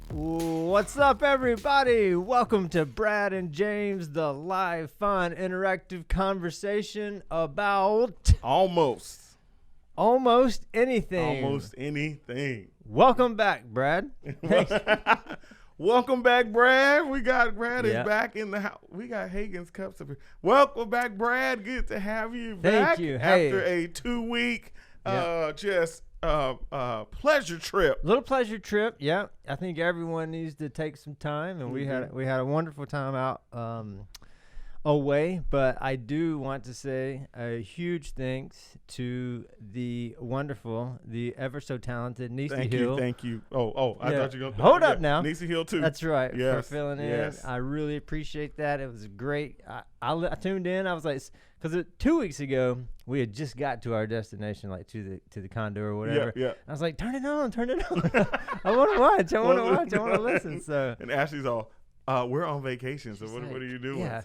What's up, everybody? Welcome to Brad and James, the live, fun, interactive conversation about Almost anything. Almost anything. Welcome back, Brad. Welcome back, Brad. We got Brad Yeah. is back in the house. We got Hagen's cups up here. Welcome back, Brad. Good to have you Thank back you. Hey. after a 2-week Yeah. pleasure trip. Little pleasure trip. Yeah, I think everyone needs to take some time, and we had a wonderful time out away. But I do want to say a huge thanks to the wonderful, the ever so talented Nisi Hill. Thank you. Oh, I Yeah. thought you were going to Hold up now. Nisi Hill too. That's right. Yes, For filling in. yes. I really appreciate that. It was great. I tuned in. I was like, because 2 weeks ago we had just got to our destination, like to the condo or whatever. Yeah. I was like, turn it on. I want to watch. I want to listen. So And Ashley's all, we're on vacation, so She's what like, are you doing? yeah.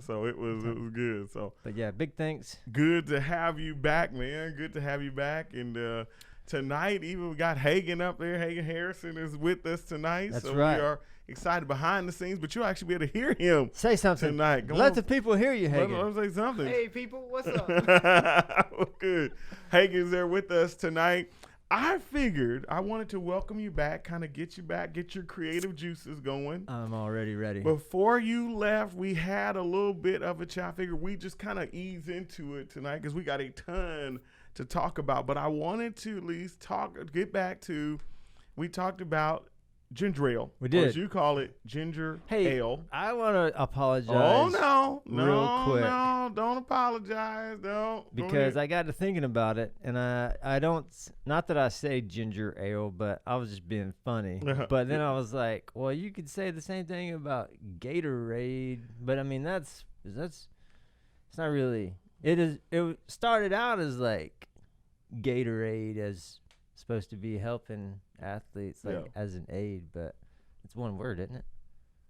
So it was good. So but yeah, big thanks. good to have you back, man. Good to have you back. And tonight, even we got Hagen up there. Hagen Harrison is with us tonight. That's so right. we are excited behind the scenes, but you'll actually be able to hear him Say something tonight. Go Let on. the people hear you, Hagen. Let me say something. Hey, people, what's up? Good. Hagen's there with us tonight. I figured I wanted to welcome you back, kind of get you back, get your creative juices going. I'm already ready. Before you left, we had a little bit of a chat. I figured we just kind of ease into it tonight because we got a ton to talk about. But I wanted to at least get back to, we talked about ginger ale. We did. Or as you call it, ginger Hey, ale. I want to apologize. Oh, no. real quick. No, don't apologize. Don't. Because I got to thinking about it, and I don't, not that I say ginger ale, but I was just being funny. But then I was like, well, you could say the same thing about Gatorade, but I mean that's it's not really. It started out as like Gatorade as supposed to be helping athletes like as an aid, but it's one word, isn't it?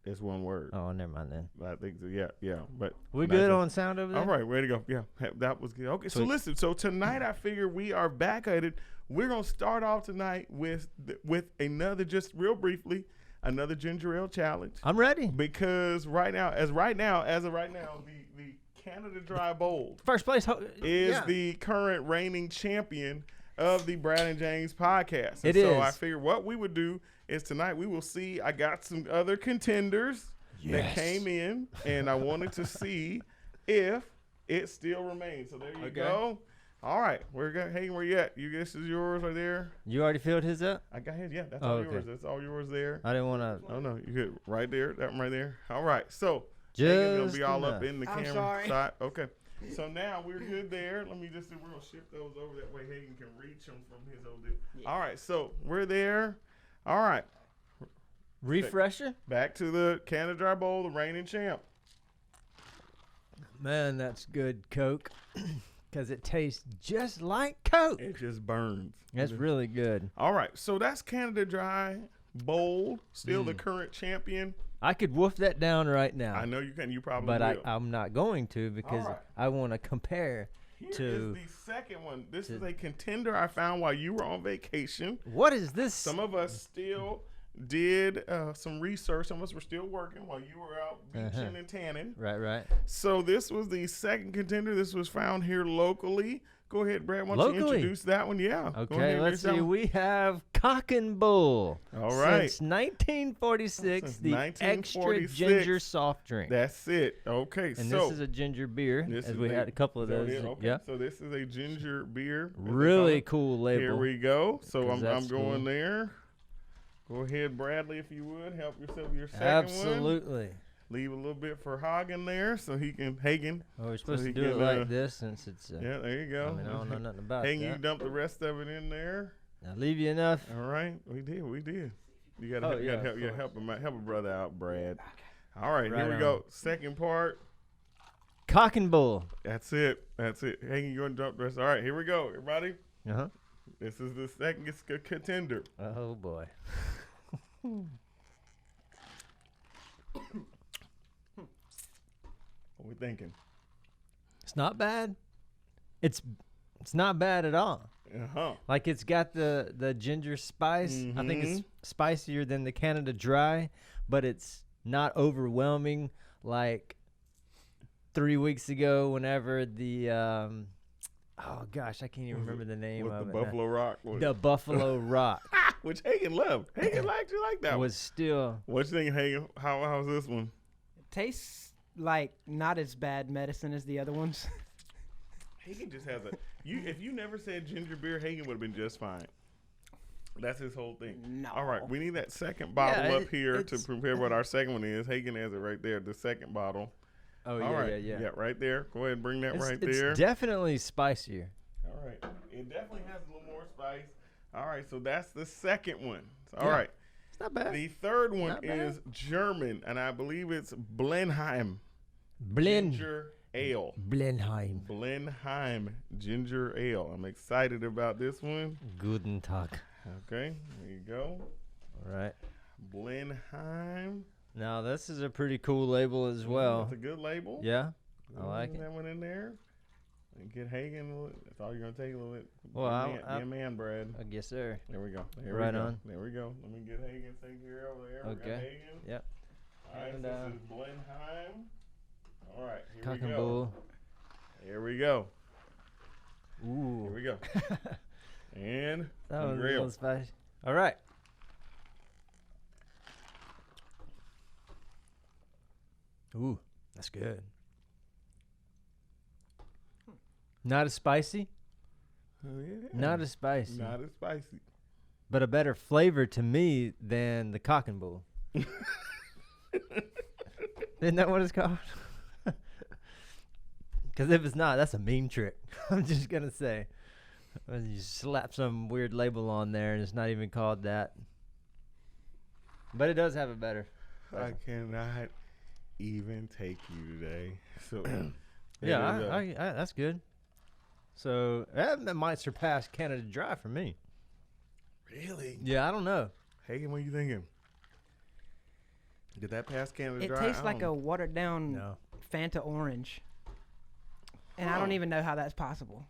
It's one word. Oh, never mind then. I think so. Yeah. But We good on sound over there? All right, ready to go. Yeah, that was good. Okay, so Sweet. listen. So tonight, I figure we are back at it. We're gonna start off tonight with another, just real briefly, another ginger ale challenge. I'm ready. Because as of right now, the Canada Dry Bowl First place is the current reigning champion of the Brad and James podcast. It So is. I figured what we would do is tonight we will see. I got some other contenders that came in, and I wanted to see if it still remains. So there you go. All right, Hagen, where you at? This is yours right there. You already filled his up? I got his. Yeah, that's all yours. That's all yours there. I didn't want to. Oh no, you good right there. That one right there. All right, so Just Hagen's gonna be all up enough. in the I'm camera sorry. side. Okay. So now we're good there. Let me just we're gonna shift those over that way Hagen can reach them from his old deal. All right, so we're there. All right, Refresher? back to the Canada Dry Bowl, the reigning champ. Man, that's good Coke. Because it tastes just like Coke. It just burns. That's really good. All right, so that's Canada Dry Bowl, still the current champion. I could wolf that down right now. I know you can. You probably But will. I'm not going to because All right. I want to compare Here to. is the second one. This is a contender I found while you were on vacation. What is this? Some of us still did some research. Some of us were still working while you were out beaching and tanning. Right. So this was the second contender. This was found here locally. Go ahead, Brad. Why don't you Locally? introduce that one? Yeah. Go Okay, ahead, let's introduce that see. one. We have Cock and Bull. All right. Since 1946, Since the 1946. extra ginger soft drink. That's it. Okay. And so this is a ginger beer, this as is we had a couple of so those. it is, okay. Yeah. So this is a ginger beer. as they call Really it. cool label. Here we go. So 'Cause I'm that's going cool. there. Go ahead, Bradley, if you would. Help yourself your second one. Absolutely. Leave a little bit for Hagen there so he can, Hagen. Oh, we're supposed So to he do it can, like this since it's. Yeah, there you go. I mean, I don't know nothing about Hagen, you that. dump the rest of it in there. I'll leave you enough. All right. We did. You gotta, Oh, you yeah, gotta help, of yeah, course. help him out. Help a brother out, Brad. All right, Right here we on. go. Second part. Cock and Bull. That's it. Hagen, you gonna dump the rest. All right, here we go, everybody. Uh huh. This is the second contender. Oh boy. What we thinking? It's not bad. It's not bad at all. Uh-huh. Like it's got the ginger spice. I think it's spicier than the Canada Dry, but it's not overwhelming like 3 weeks ago whenever the oh gosh, I can't even remember the name of the it. Buffalo Rock. The Buffalo Rock. Which Hagen loved. Hagen liked that was still. What you think, Hagen? How's this one? It tastes like not as bad medicine as the other ones. Hagen just has a if you never said ginger beer, Hagen would have been just fine. That's his whole thing. No. All right, we need that second bottle up here to prepare what our second one is. Hagen has it right there, the second bottle. Oh All right. yeah. Yeah, right there. Go ahead and bring that right It's there. definitely spicier. All right. It definitely has a little more spice. All right, so that's the second one. All Yeah. right. It's not bad. The third one Not bad. is German, and I believe it's Blenheim Blend. Ginger Ale. Blenheim. Blenheim Ginger Ale. I'm excited about this one. Guten Tag. Okay, there you go. All right. Blenheim. Now this is a pretty cool label as well. It's a good label. Yeah, I like it. That one in there. And get Hagen. That's all you're gonna take a little bit. Well, be a man, Brad. I guess sir. There we go. There Right we go. on. There we go. Let me get Hagen taken care of over there. We got Okay. Hagen. Yep. All right, And, this is Blenheim. All right, here Cock we and go. bull. Here we go. Ooh. Here we go. And That some was a grill. little spicy. All right. Ooh, that's good. Not as spicy. Oh, yeah. Not as spicy. Not as spicy. But a better flavor to me than the cock and bull. Isn't that what it's called? Because if it's not, that's a meme trick. I'm just going to say. You slap some weird label on there and it's not even called that. But it does have a better. I cannot even take you today. So Yeah, I that's good. So that might surpass Canada Dry for me. really? Yeah, I don't know. Hagen, what are you thinking? Did that pass Canada It Dry? tastes like a watered down No. Fanta orange. And I Huh. don't even know how that's possible,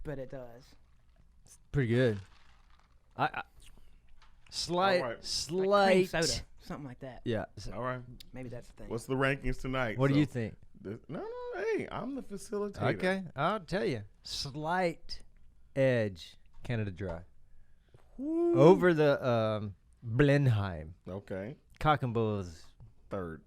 but it does. It's pretty good. I slight All right. Like slight cream soda, something like that. Yeah. All right. Maybe that's the thing. What's the rankings tonight? What do So, you think? No, hey, I'm the facilitator. Okay, I'll tell you. Slight edge Canada Dry Woo. over the Blenheim. Okay. Cock and bull is Third.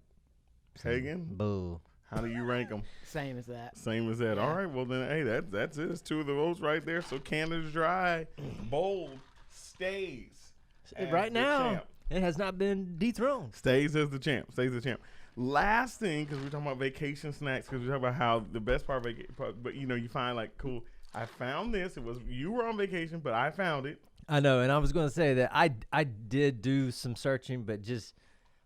Hagen, bull. how do you rank them? Same as that. Same as that. Yeah. All right. Well, then, hey, that's it. It's two of the votes right there. So Canada Dry Bold stays as Right the now, champ. it has not been dethroned. Stays as the champ. Stays the champ. Last thing, because we're talking about vacation snacks, because we're talking about how the best part of vacation, but you find like cool. I found this. You were on vacation, but I found it. I know, and I was going to say that I did do some searching, but just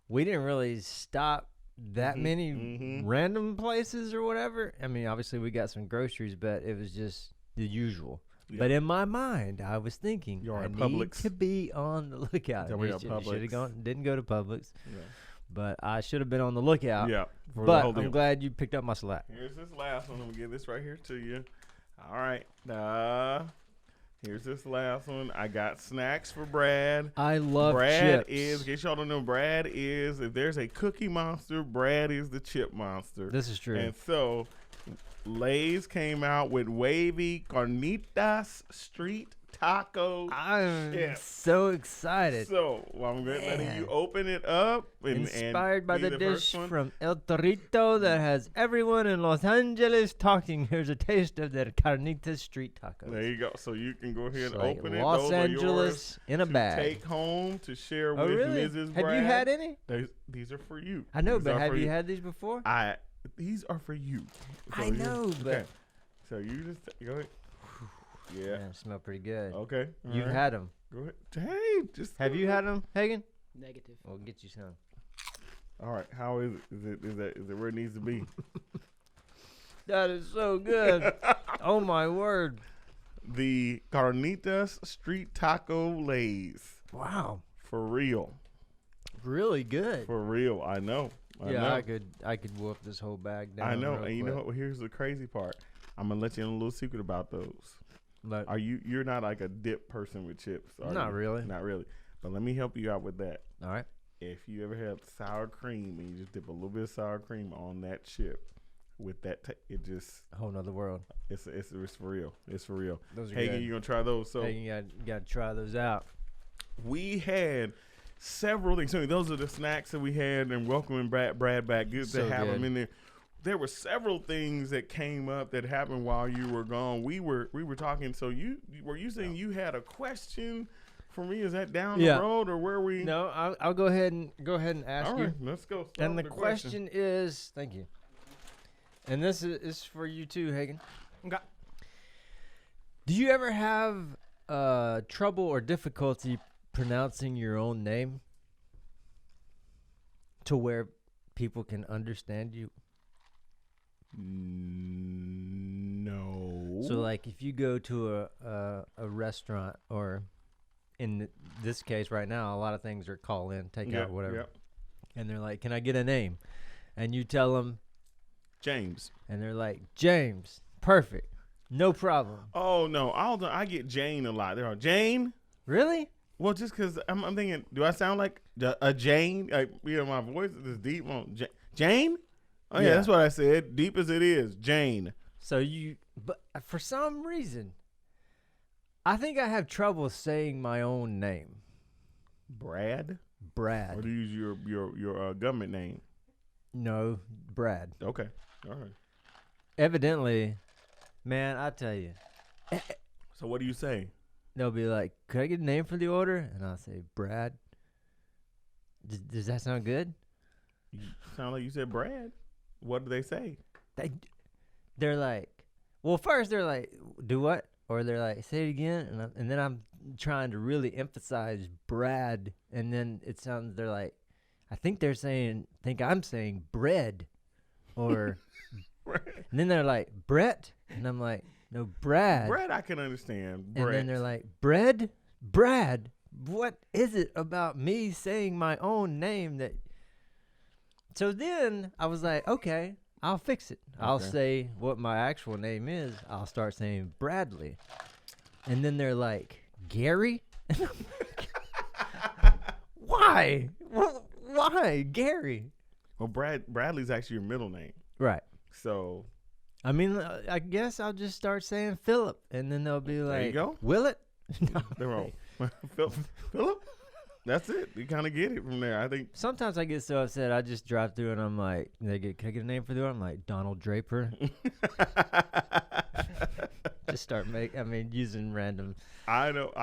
we didn't really stop that many random places or whatever. I mean, obviously we got some groceries, but it was just the usual. Yeah. But in my mind, I was thinking You're I at need Publix. to be on the lookout. Yeah, we got Publix. Didn't go to Publix, Yeah. but I should have been on the lookout. Yeah. for the But whole I'm deal. glad you picked up my slack. Here's this last one. I'm gonna give this right here to you. All right. Here's this last one. I got snacks for Brad. I love Brad chips. is, in case y'all don't know, Brad is, if there's a cookie monster, Brad is the chip monster. This is true. And so, Lay's came out with wavy Carnitas street tacos. I'm chips. so excited. So, I'm letting Man. you open it up. Inspired by be the first dish one. from El Torito that has everyone in Los Angeles talking. Here's a taste of their Carnitas street tacos. There you go. So you can go ahead It's and like open it. Los Those are yours Angeles in a to bag. take home to share Oh, with really? Mrs. Have Brad. you had any? These are for you. I know, These but are have for you had these before? These are for you. I you- know, but okay. So you just go ahead. Yeah. Man, they smell pretty good. Okay. all You've right. had them. Go ahead. Hey, just Have you had them, Hagen? Negative. We'll get you some. All right. How is it? Is it where it needs to be? That is so good. Oh my word! the Carnitas street taco lays. Wow. For real. Really good. For real. I know. I could whoop this whole bag down. I know. real And you quick. know what? Here's the crazy part. I'm gonna let you in a little secret about those. But You're not like a dip person with chips, are Not you? really. Not really. But let me help you out with that. all right. If you ever have sour cream and you just dip a little bit of sour cream on that chip, with that, it just A whole nother world. it's for real. It's for real. Those are Hagen, good. you gonna try those? So Hey, you got to try those out. we had several things. So those are the snacks that we had, and welcoming Brad back. Good So to have good. him in there. There were several things that came up that happened while you were gone. We were talking. So you saying you had a question for me? Is that down the road or where we? No, I'll go ahead and ask All you. right, let's go. Start And the with question is, thank you. And this is for you too, Hagen. Okay. Do you ever have trouble or difficulty pronouncing your own name to where people can understand you? No. So, like, if you go to a restaurant, or in this case right now, a lot of things are call in, take out, whatever. Yep. And they're like, "Can I get a name?" And you tell them, James. and they're like, "James, perfect, no problem." Oh no, I get Jane a lot. They're all Jane. Really? Well, just because I'm thinking, do I sound like a Jane? Like, my voice is deep. Jane? Oh yeah, Yeah. that's what I said. Deep as it is, Jane. So but for some reason, I think I have trouble saying my own name, Brad. Brad. Or do you use your government name? No, Brad. Okay, all right. Evidently, man, I tell you, So what do you say? they'll be like, "Could I get a name for the order?" And I'll say, "Brad." Does that sound good? You sound like you said Brad. What do they say? They're like, well, first they're like, "Do what?" Or they're like, "Say it again," and then I'm trying to really emphasize Brad, and then they're like, I think I'm saying bread, or, and then they're like, "Brett," and I'm like, "No, Brad." Brad, I can understand. And Brett. then they're like, Brad, what is it about me saying my own name that? So then I was like, okay, I'll fix it. I'll Okay. say what my actual name is. I'll start saying Bradley. And then they're like, Gary? Why? Why Gary? Well, Bradley's actually your middle name. Right. So I mean, I guess I'll just start saying Philip, and then they'll be like, there you go. Will it? No. They're wrong. Philip. That's it. You kind of get it from there. I think. Sometimes I get so upset, I just drive through and I'm like, can I get a name for the order? I'm like, Donald Draper. Just start using random. I don't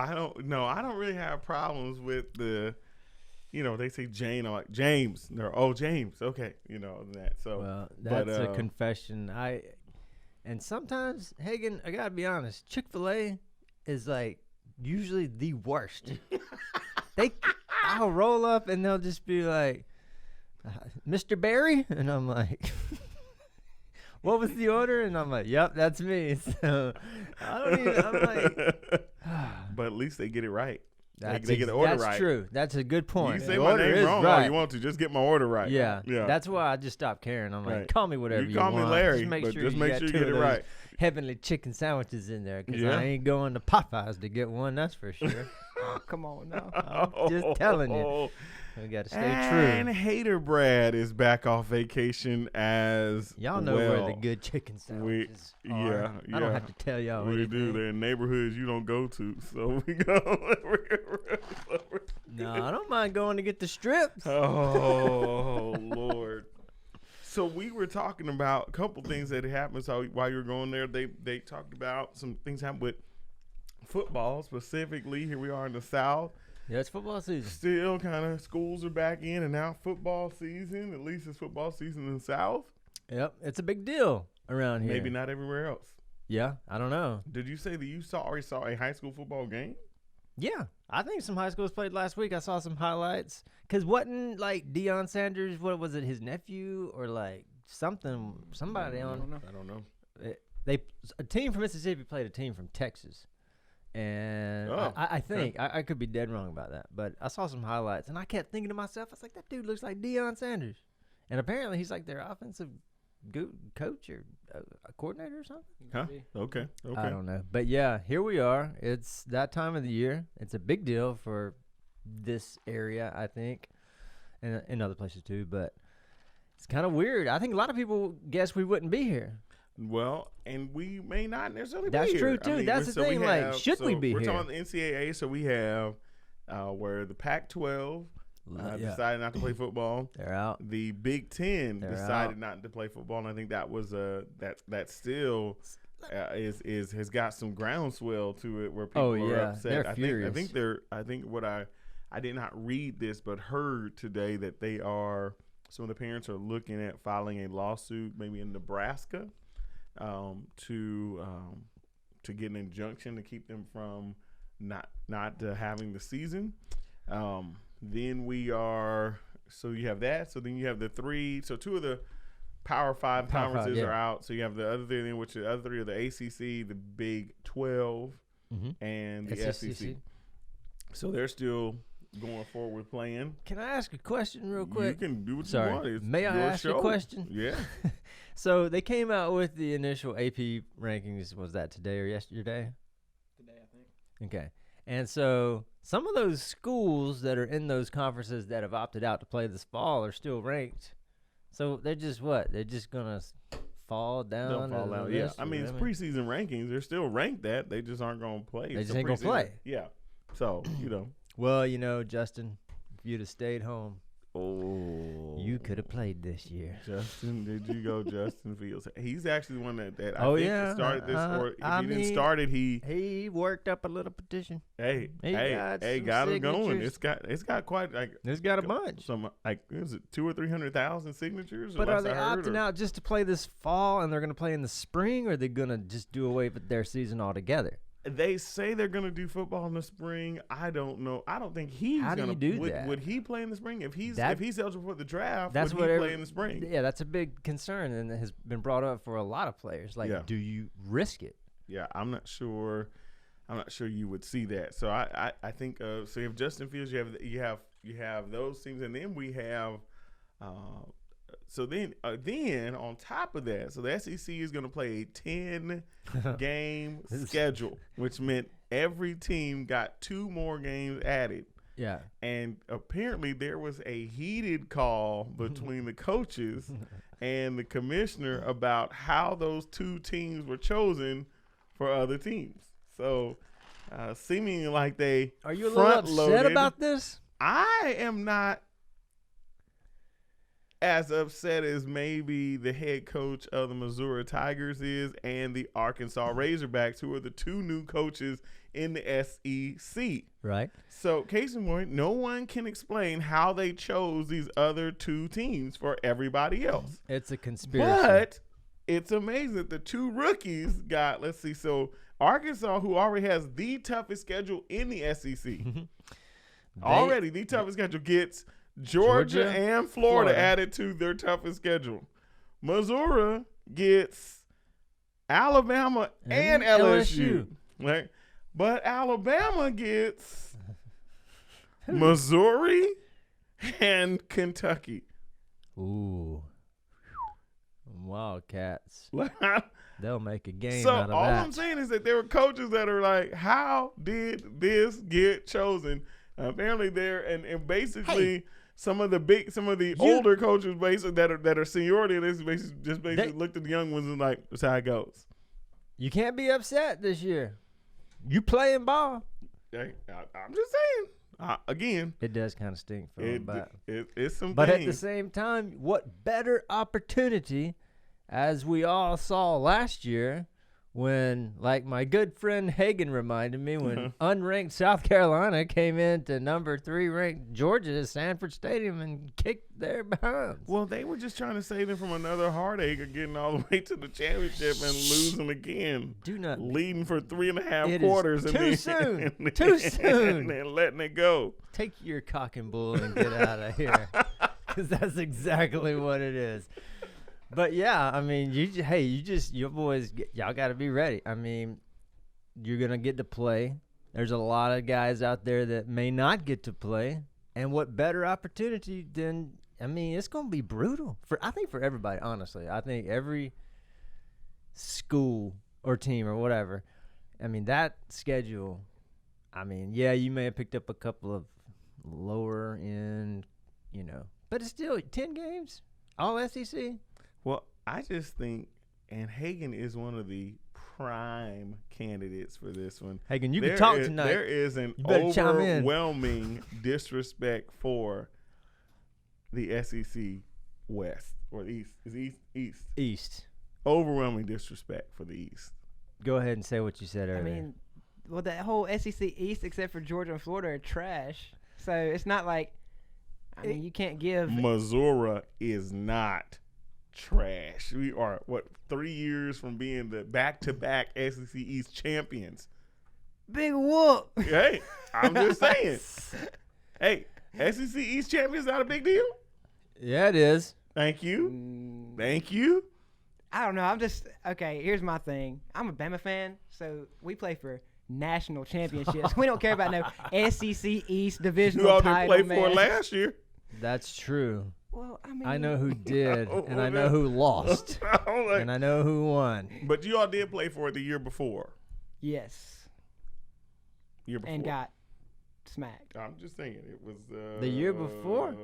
really have problems with the, they say Jane. I'm like, James. They're, James. Okay. That. So. Well, that's a confession. And sometimes, Hagen, I gotta be honest, Chick-fil-A is like usually the worst. I'll roll up and they'll just be like, Mr. Barry? And I'm like, what was the order? And I'm like, yep, that's me. So I'm like, but at least they get it right. They that's get the order that's right. true. That's a good point. You can say The my order name is wrong all you want to. Just get my order right. Yeah. Yeah. That's why I just stopped caring. I'm like, Right. call me whatever you call want. me Larry, just make but sure just you make got sure you two get of it those right. heavenly chicken sandwiches in there, because Yeah. I ain't going to Popeyes to get one, that's for sure. Oh, come on now. I'm just telling you. We got to stay And true. Hater Brad is back off vacation as Y'all know well. where the good chicken sandwiches are. I don't have to tell y'all We anything. do. They're in neighborhoods you don't go to, so we go. No, I don't mind going to get the strips. Oh Lord. So we were talking about a couple things that happened. So while you were going there, they talked about some things happened with football specifically. Here we are in the South. Yeah, it's football season. Still kind of schools are back in, and now football season. At least it's football season in the South. Yep, it's a big deal around here. Maybe not everywhere else. Yeah, I don't know. Did you say that you already saw a high school football game? Yeah, I think some high schools played last week. I saw some highlights. Because wasn't, like, Deion Sanders, what was it, his nephew? Or, like, somebody I on. don't know. I don't know. a team from Mississippi played a team from Texas. And I think I could be dead wrong about that, but I saw some highlights and I kept thinking to myself, I was like, that dude looks like Deion Sanders, and apparently he's like their offensive coach or a coordinator or something. Huh? Okay. I don't know, but yeah, here we are. It's that time of the year. It's a big deal for this area, I think, and in other places too. But it's kind of weird. I think a lot of people guess we wouldn't be here. Well, and we may not necessarily That's be here. true, too. That's the thing, like, should we be we're here? We're talking the NCAA, so we have where the Pac-12 decided not to play football. They're out. The Big Ten decided not to play football, and I think that was that still has got some groundswell to it where people are upset. They're furious. I think what I did not read this, but heard today that some of the parents are looking at filing a lawsuit, maybe in Nebraska, to get an injunction to keep them from not having the season. Then you have that. So then you have the three. So two of the Power 5 conferences are out. So you have the other three, which the other three are the ACC, the Big 12, and the SEC. So they're still going forward with playing. Can I ask a question real quick? You can do what you want. It's May I ask a question? Yeah. So they came out with the initial AP rankings. Was that today or yesterday? Today, I think. Okay. And so some of those schools that are in those conferences that have opted out to play this fall are still ranked. So they're just what? They're just going to fall down? They'll fall out, yeah. I mean, it's preseason rankings. They're still ranked that. They just aren't going to play. They just ain't going to play. Yeah. So, Well, Justin, if you'd have stayed home, you could have played this year. Justin, did you go Justin Fields? He's actually the one that I think started this. Or if he didn't start it, he worked up a little petition. Hey, got him going. It's got quite it's got a bunch. Some is it 200,000 or 300,000 signatures? But are they opting out just to play this fall, and they're going to play in the spring, or are they going to just do away with their season altogether? They say they're going to do football in the spring. I don't know. I don't think he's going to do that. Would he play in the spring? If he's eligible for the draft, would he play in the spring? Yeah, that's a big concern, and it has been brought up for a lot of players. Do you risk it? Yeah, I'm not sure you would see that. So I think so you have Justin Fields, you have those teams, and then we have so then on top of that, so the SEC is going to play a 10-game schedule, which meant every team got 2 more games added. Yeah. And apparently there was a heated call between the coaches and the commissioner about how those 2 teams were chosen for other teams. So seemingly like they Are you a little upset about this? I am not as upset as maybe the head coach of the Missouri Tigers is and the Arkansas Razorbacks, who are the 2 new coaches in the SEC. Right. So, case in point, no one can explain how they chose these other 2 teams for everybody else. It's a conspiracy. But it's amazing that the 2 rookies got, let's see, so Arkansas, who already has the toughest schedule in the SEC, already the toughest schedule, gets Georgia and Florida added to their toughest schedule. Missouri gets Alabama and LSU. Right? But Alabama gets Missouri and Kentucky. Ooh. Wildcats. They'll make a game out of that. So all I'm saying is that there were coaches that are like, how did this get chosen? Apparently and basically some of the older coaches basically that are seniority, and they basically looked at the young ones and like, that's how it goes. You can't be upset this year. You playing ball. I'm just saying. Again, it does kind of stink for them, but it's some. But at the same time, what better opportunity, as we all saw last year, when, like my good friend Hagan reminded me, when unranked South Carolina came into number 3 ranked Georgia at Sanford Stadium and kicked their behinds. Well, they were just trying to save them from another heartache of getting all the way to the championship and losing again. Do not leading for 3.5 quarters. Too soon. Too soon. And then letting it go. Take your cock and bull and get out of here, because that's exactly what it is. But yeah, I mean, your boys, y'all got to be ready. I mean, you're gonna get to play. There's a lot of guys out there that may not get to play, and what better opportunity than? I mean, it's gonna be brutal I think for everybody. Honestly, I think every school or team or whatever. I mean, that schedule. I mean, yeah, you may have picked up a couple of lower end, but it's still 10 games, all SEC. Well, I just think, and Hagen is one of the prime candidates for this one. Hagen, you can talk tonight. There is an overwhelming disrespect for the SEC West or the East. Is East? East. Overwhelming disrespect for the East. Go ahead and say what you said earlier. I mean, well, that whole SEC East, except for Georgia and Florida, are trash. So it's not like, I mean, you can't give. Missouri is not trash. We are, 3 years from being the back-to-back SEC East champions. Big whoop. Hey, I'm just saying. Hey, SEC East champions not a big deal? Yeah, it is. Thank you. Thank you. I don't know. I'm just okay. Here's my thing. I'm a Bama fan, so we play for national championships. We don't care about no SEC East divisional You all title. didn't play for it last year. That's true. Well, I mean, I know who did, and I know who lost, and I know who won. But you all did play for it the year before. Yes. Year before. And got smacked. I'm just saying it was The year before?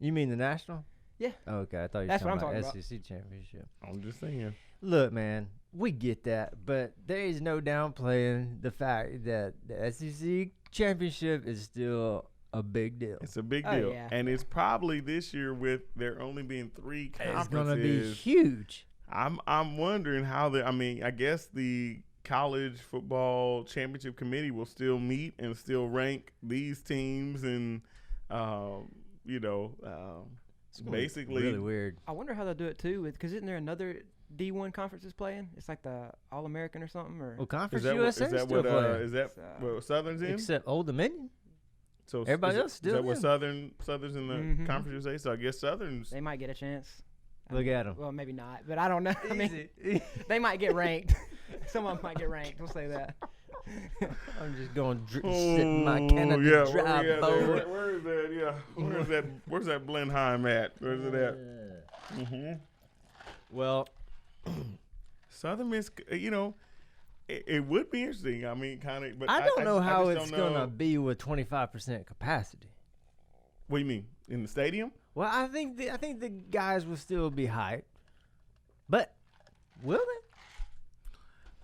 You mean the national? Yeah. Okay, I thought you were That's what I'm talking talking about SEC championship. I'm just saying. Look, man, we get that, but there is no downplaying the fact that the SEC championship is still a big deal. It's a big Oh, deal. yeah. And it's probably this year with there only being 3 conferences. It's gonna be huge. I'm wondering how I guess the college football championship committee will still meet and still rank these teams and It's gonna be basically really weird. I wonder how they'll do it too, because isn't there another D1 conference is playing? It's like the All American or something, or Well, Conference Is USA that still playing, is that what Southern's in? except Old Dominion. So everybody else still is that what in. Southern's in the Mhm. Conference USA? So I guess Southern's. they might get a chance. Look at them. Well, maybe not, but I don't know. I mean, they might get ranked. Some of them might get ranked. We'll say that. I'm just going to sit in my Canada drive boat. Where is that? Yeah, where's that Blenheim at? Where's it at? Mm-hmm. Well, Southern Miss, it would be interesting. I mean, kind of, but I don't know how just it's don't know. gonna be with 25% capacity. What do you mean in the stadium? Well, I think the guys will still be hyped, but will they?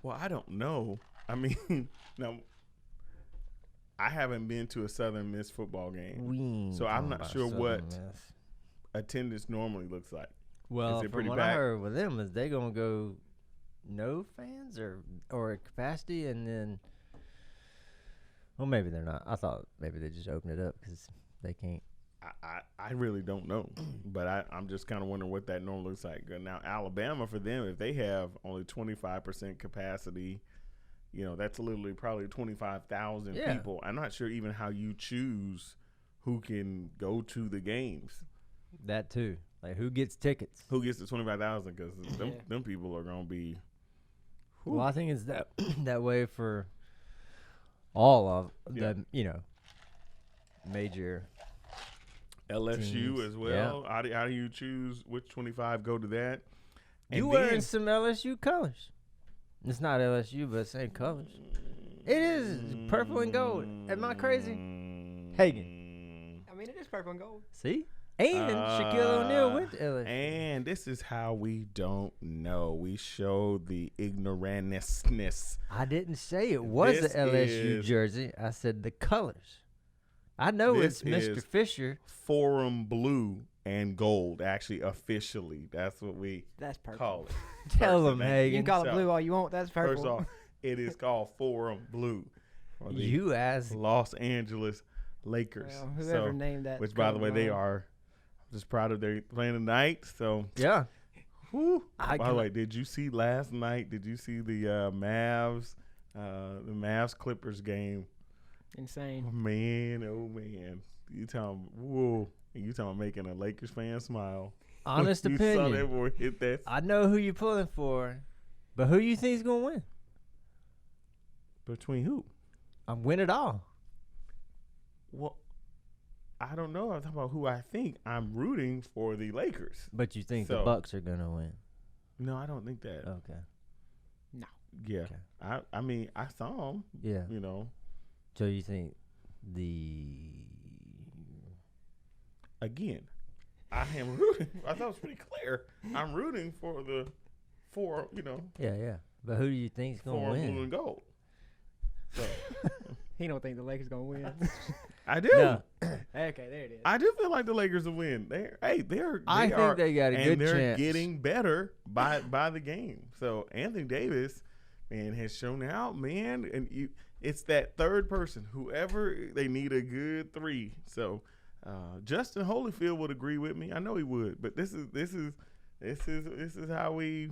Well, I don't know. I mean, now I haven't been to a Southern Miss football game, so I'm not sure what attendance normally looks like. Well, Is it from pretty what bad? I heard with them is they gonna go no fans or capacity, and then well, maybe they're not. I thought maybe they just opened it up because they can't. I really don't know, but I'm just kind of wondering what that normally looks like. Now, Alabama, for them, if they have only 25% capacity, that's literally probably 25,000 Yeah. people. I'm not sure even how you choose who can go to the games. That too. Like, who gets tickets? Who gets the 25,000? Because them people are going to be. Well, I think it's that way for all of the major LSU teams. as well. How do you choose which 25 go to that? And You wearing some LSU colors. It's not LSU, but same colors. It is purple and gold. Am I crazy? Hagen. I mean, it is purple and gold. See? And Shaquille O'Neal went to LSU. And this is how we don't know. We show the ignorantness. I didn't say it was This the LSU is- jersey. I said the colors. I know This it's Mr. is Fisher. Forum blue and gold, actually, officially. That's what we That's purple. call it. Tell First him, of all, You can Hagen. call it So, blue all you want. That's purple. First off, it is called Forum blue. For the You asked. Los Angeles Lakers. Well, whoever named that. Which, by the way, they color. are just proud of their playing tonight. So, Yeah. whew. I By the can- way, did you see last night? Did you see the Mavs Clippers game? Insane. Man, oh man, You tell him, whoa. You talking about making a Lakers fan smile. Honest you opinion. Saw that boy hit that. I know who you're pulling for, but who you think's gonna win? Between who? Win it all. Well, I don't know. I'm talking about who I think. I'm rooting for the Lakers. But you think the Bucks are gonna win? No, I don't think that. Okay. No. Yeah. Okay. I mean, I saw him. Yeah. You know. So you think Again, I am rooting. I thought it was pretty clear. I'm rooting for the four, Yeah. But who do you think's gonna for win? blue and gold. So He don't think the Lakers gonna win. I do. No. Okay, there it is. I do feel like the Lakers will win. I think they got a good they're chance. getting better by the game. So Anthony Davis, man, has shown out, man, and it's that third person. Whoever they need a good three. So Justin Holyfield would agree with me. I know he would, but this is how we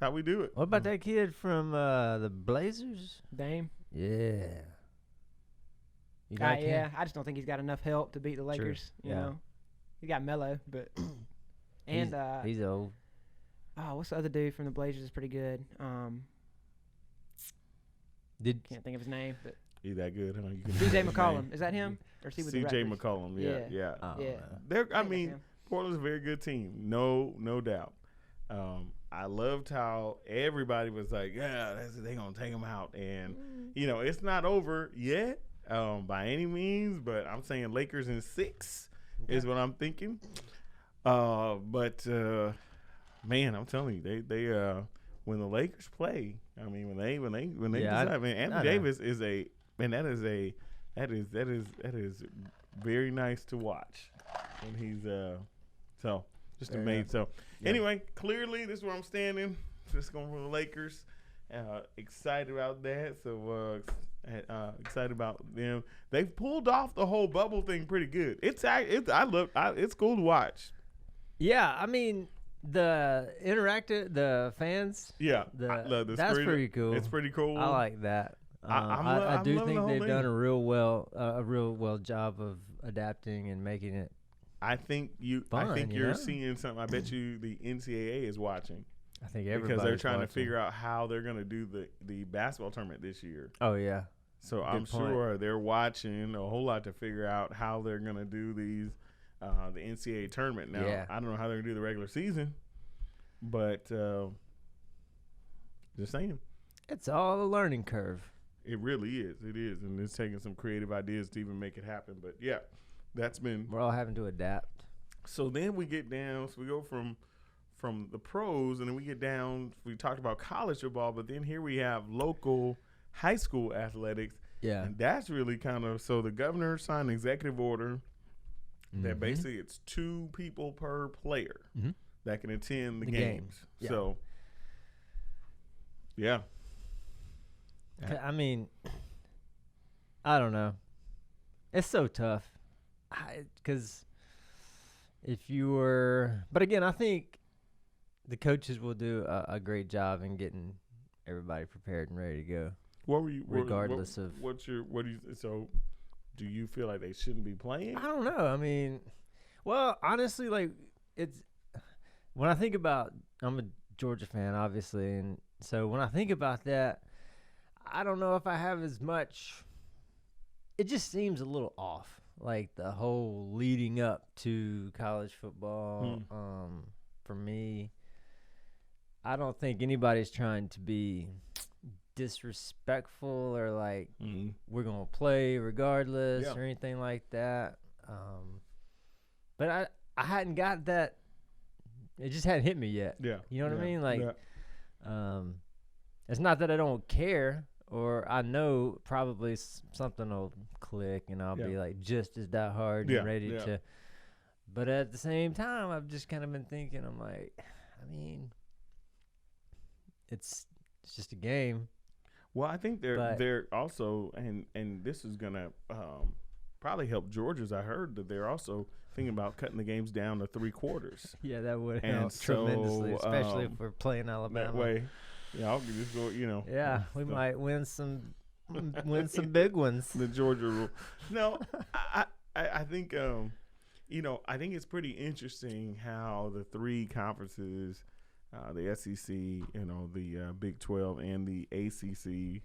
do it. What about that kid from the Blazers? Dame. Yeah. You like him? Yeah. I just don't think he's got enough help to beat the Lakers. You know, he got Melo, but and he's old. Oh, what's the other dude from the Blazers? Is pretty good. Can't think of his name, but He's that good, huh? C.J. McCollum. Is that him? Or is he with the C.J. Raptors? McCollum. Yeah. Oh, They're. I think mean, that's him. Portland's a very good team. No doubt. I loved how everybody was like, yeah, they're going to take them out. And, it's not over yet by any means, but I'm saying Lakers in 6 is what I'm thinking. But man, I'm telling you, they when the Lakers play, I mean, when they decide, Anthony Davis is that is very nice to watch. And he's just amazing. So anyway, clearly this is where I'm standing. Just going for the Lakers. Excited about that. So excited about them. They've pulled off the whole bubble thing pretty good. It's cool to watch. Yeah, I mean the fans. Yeah, that's pretty cool. It's pretty cool. I like that. I do loving think the they've whole done thing. a real well job of adapting and making it. I think fun, you're seeing something. I bet you the NCAA is watching. I think everybody's because they're trying watching. to figure out how they're going to do the basketball tournament this year. Oh yeah. So Good I'm point. sure they're watching a whole lot to figure out how they're going to do these the NCAA tournament. Now Yeah. I don't know how they're going to do the regular season, but just saying, It's all a learning curve. it really is. It is, and it's taking some creative ideas to even make it happen. But yeah, that's been. We're all having to adapt. So then we get down. So we go from the pros, and then we get down. We talked about college football, but then here we have local high school athletics. Yeah. And that's really kind of, so the governor signed an executive order that basically it's 2 people per player that can attend the games. Yeah. So, yeah. I mean, I don't know. It's so tough. Because if you were, but again, I think the coaches will do a great job in getting everybody prepared and ready to go. What were you, regardless of so do you feel like they shouldn't be playing? I don't know. I mean, well, honestly, like it's when I think about, I'm a Georgia fan, obviously, and so when I think about that, I don't know if I have as much. It just seems a little off, like the whole leading up to college football. For me, I don't think anybody's trying to be disrespectful or like we're gonna play regardless or anything like that. But I hadn't got that. It just hadn't hit me yet. Yeah, you know what I mean. Like, it's not that I don't care, or I know probably something will click and I'll be like just as that hard and ready to. But at the same time, I've just kind of been thinking. I'm like, I mean, it's just a game. Well, I think they're also, and this is gonna probably help Georgia's. I heard that they're also thinking about cutting the games down to 3 quarters. Yeah, that would And help tremendously, especially if we're playing Alabama. That way, I'll just go. Yeah, we might win some big ones. The Georgia rule. No, I think I think it's pretty interesting how the three conferences, the SEC, the Big 12 and the ACC,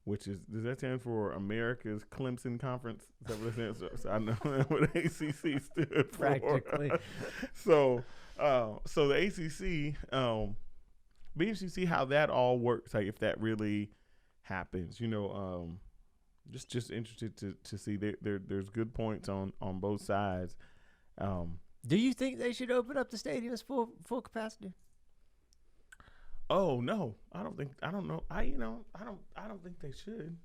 which does that stand for America's Clemson Conference? Is that what it stands for? So I know what ACC stood for. Practically. So the ACC, be interesting to see how that all works. Like if that really happens, just interested to see there's good points on both sides. Do you think they should open up the stadiums full capacity? Oh no, I don't know. I don't think they should.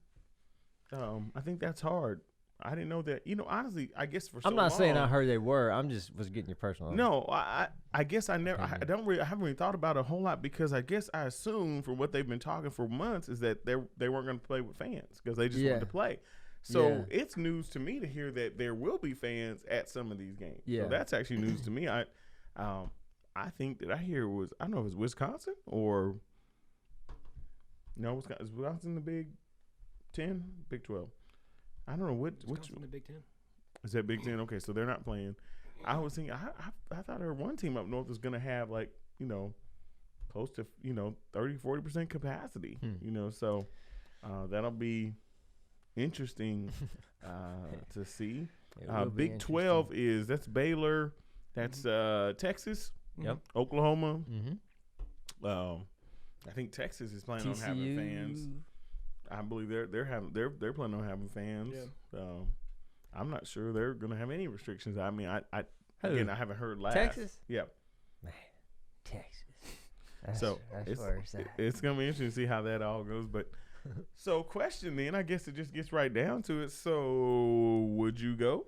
I think that's hard. I didn't know that. Honestly, I guess for so I'm not long, saying I heard they were. I'm just was getting your personal. No, I guess I never. I haven't really thought about it a whole lot because I guess I assume from what they've been talking for months is that they weren't going to play with fans because they just wanted to play. So it's news to me to hear that there will be fans at some of these games. Yeah. So that's actually news to me. I think that I hear was I don't know if it was Wisconsin or no Wisconsin. Is Wisconsin the Big 10, Big 12? I don't know which in the Big 10. Is that Big 10? Okay, so they're not playing. I was thinking I thought there was one team up north was going to have close to 30-40% capacity. So that'll be interesting to see. Big 12 that's Baylor, that's Texas, yep, Oklahoma. Mm-hmm. I think Texas is planning on having fans. I believe they're planning on having fans. Yeah. I'm not sure they're going to have any restrictions. I mean, I haven't heard last. Texas? Yeah. Man, Texas. It's going to be interesting to see how that all goes. But so question then, I guess it just gets right down to it. So would you go?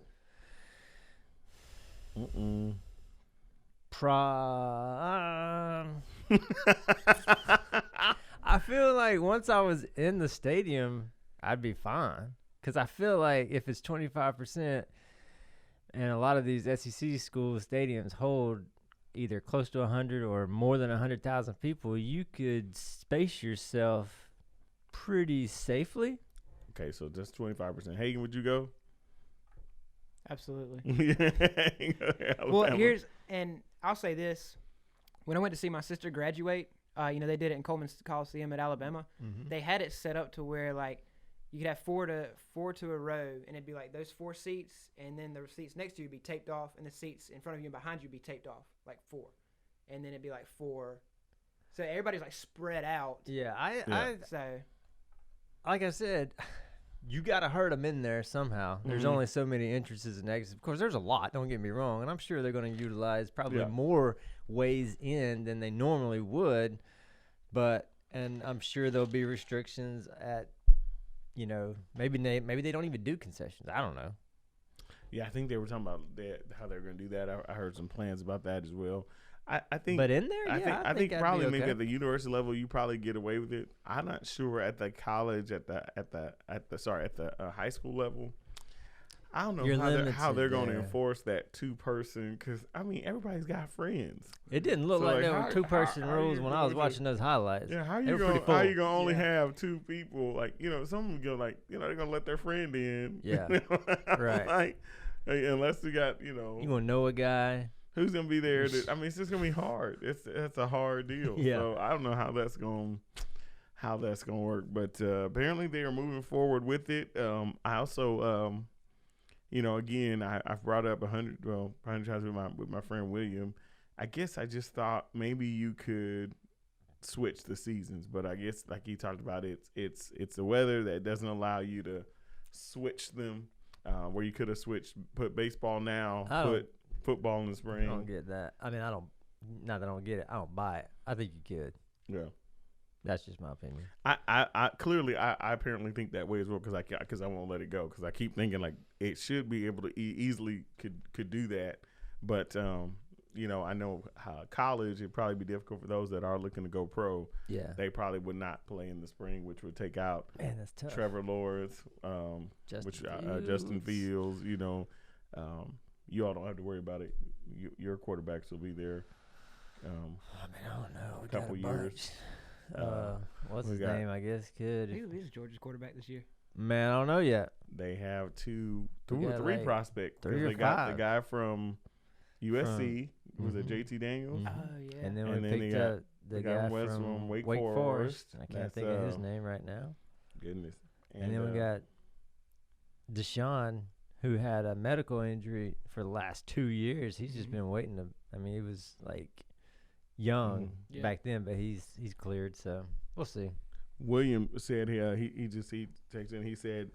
I feel like once I was in the stadium, I'd be fine. Because I feel like if it's 25%, and a lot of these SEC school stadiums hold either close to 100 or more than 100,000 people, you could space yourself pretty safely. Okay, so just 25%. Hagen, would you go? Absolutely. Well, and I'll say this. When I went to see my sister graduate, they did it in Coleman Coliseum at Alabama. Mm-hmm. They had it set up to where, like, you could have four to a row, and it'd be like those 4 seats, and then the seats next to you would be taped off, and the seats in front of you and behind you would be taped off, like 4. And then it'd be like 4. So everybody's, like, spread out. Yeah, like I said, you got to herd them in there somehow. There's only so many entrances and exits. Of course, there's a lot, don't get me wrong, and I'm sure they're going to utilize probably more ways in than they normally would, and I'm sure there'll be restrictions at, maybe they don't even do concessions. I don't know. Yeah, I think they were talking about that, how they're going to do that. I heard some plans about that as well. I think, but in there, I think probably maybe at the university level, you probably get away with it. I'm not sure at the college, at the high school level. I don't know how they're going to enforce that 2-person, because I mean everybody's got friends. It didn't look like there were 2-person rules when I was watching those highlights. Yeah, how you gonna only have 2 people? Like, some of them go like, they're gonna let their friend in. Yeah, right. Like, unless you got you gonna know a guy who's gonna be there. It's just gonna be hard. It's a hard deal. Yeah. So I don't know how that's gonna work, but apparently they are moving forward with it. I also again, I've brought up 100 times with my friend William. I guess I just thought maybe you could switch the seasons, but I guess like he talked about, it's the weather that doesn't allow you to switch them. Where you could have put baseball now, put football in the spring. I don't get that. I mean, not that I don't get it. I don't buy it. I think you could. Yeah. That's just my opinion. I clearly apparently think that way as well because I won't let it go because I keep thinking like it should be able to easily could do that, but I know how college it'd probably be difficult for those that are looking to go pro. Yeah, they probably would not play in the spring, which would take out that's tough. Trevor Lawrence, Justin Fields. You all don't have to worry about it. Your quarterbacks will be there. I don't know. A couple years. What's his name? I guess could. He's Georgia's quarterback this year. Man, I don't know yet. They have two or three prospects. They got the guy from USC. Was it JT Daniels? Oh, yeah. And then we picked up the guy from Wake Forest. I can't think of his name right now. Goodness. And then we got Deshaun, who had a medical injury for the last 2 years. He's just been waiting to. I mean, he was like young back then, but he's cleared. So we'll see. William said he texted in. He said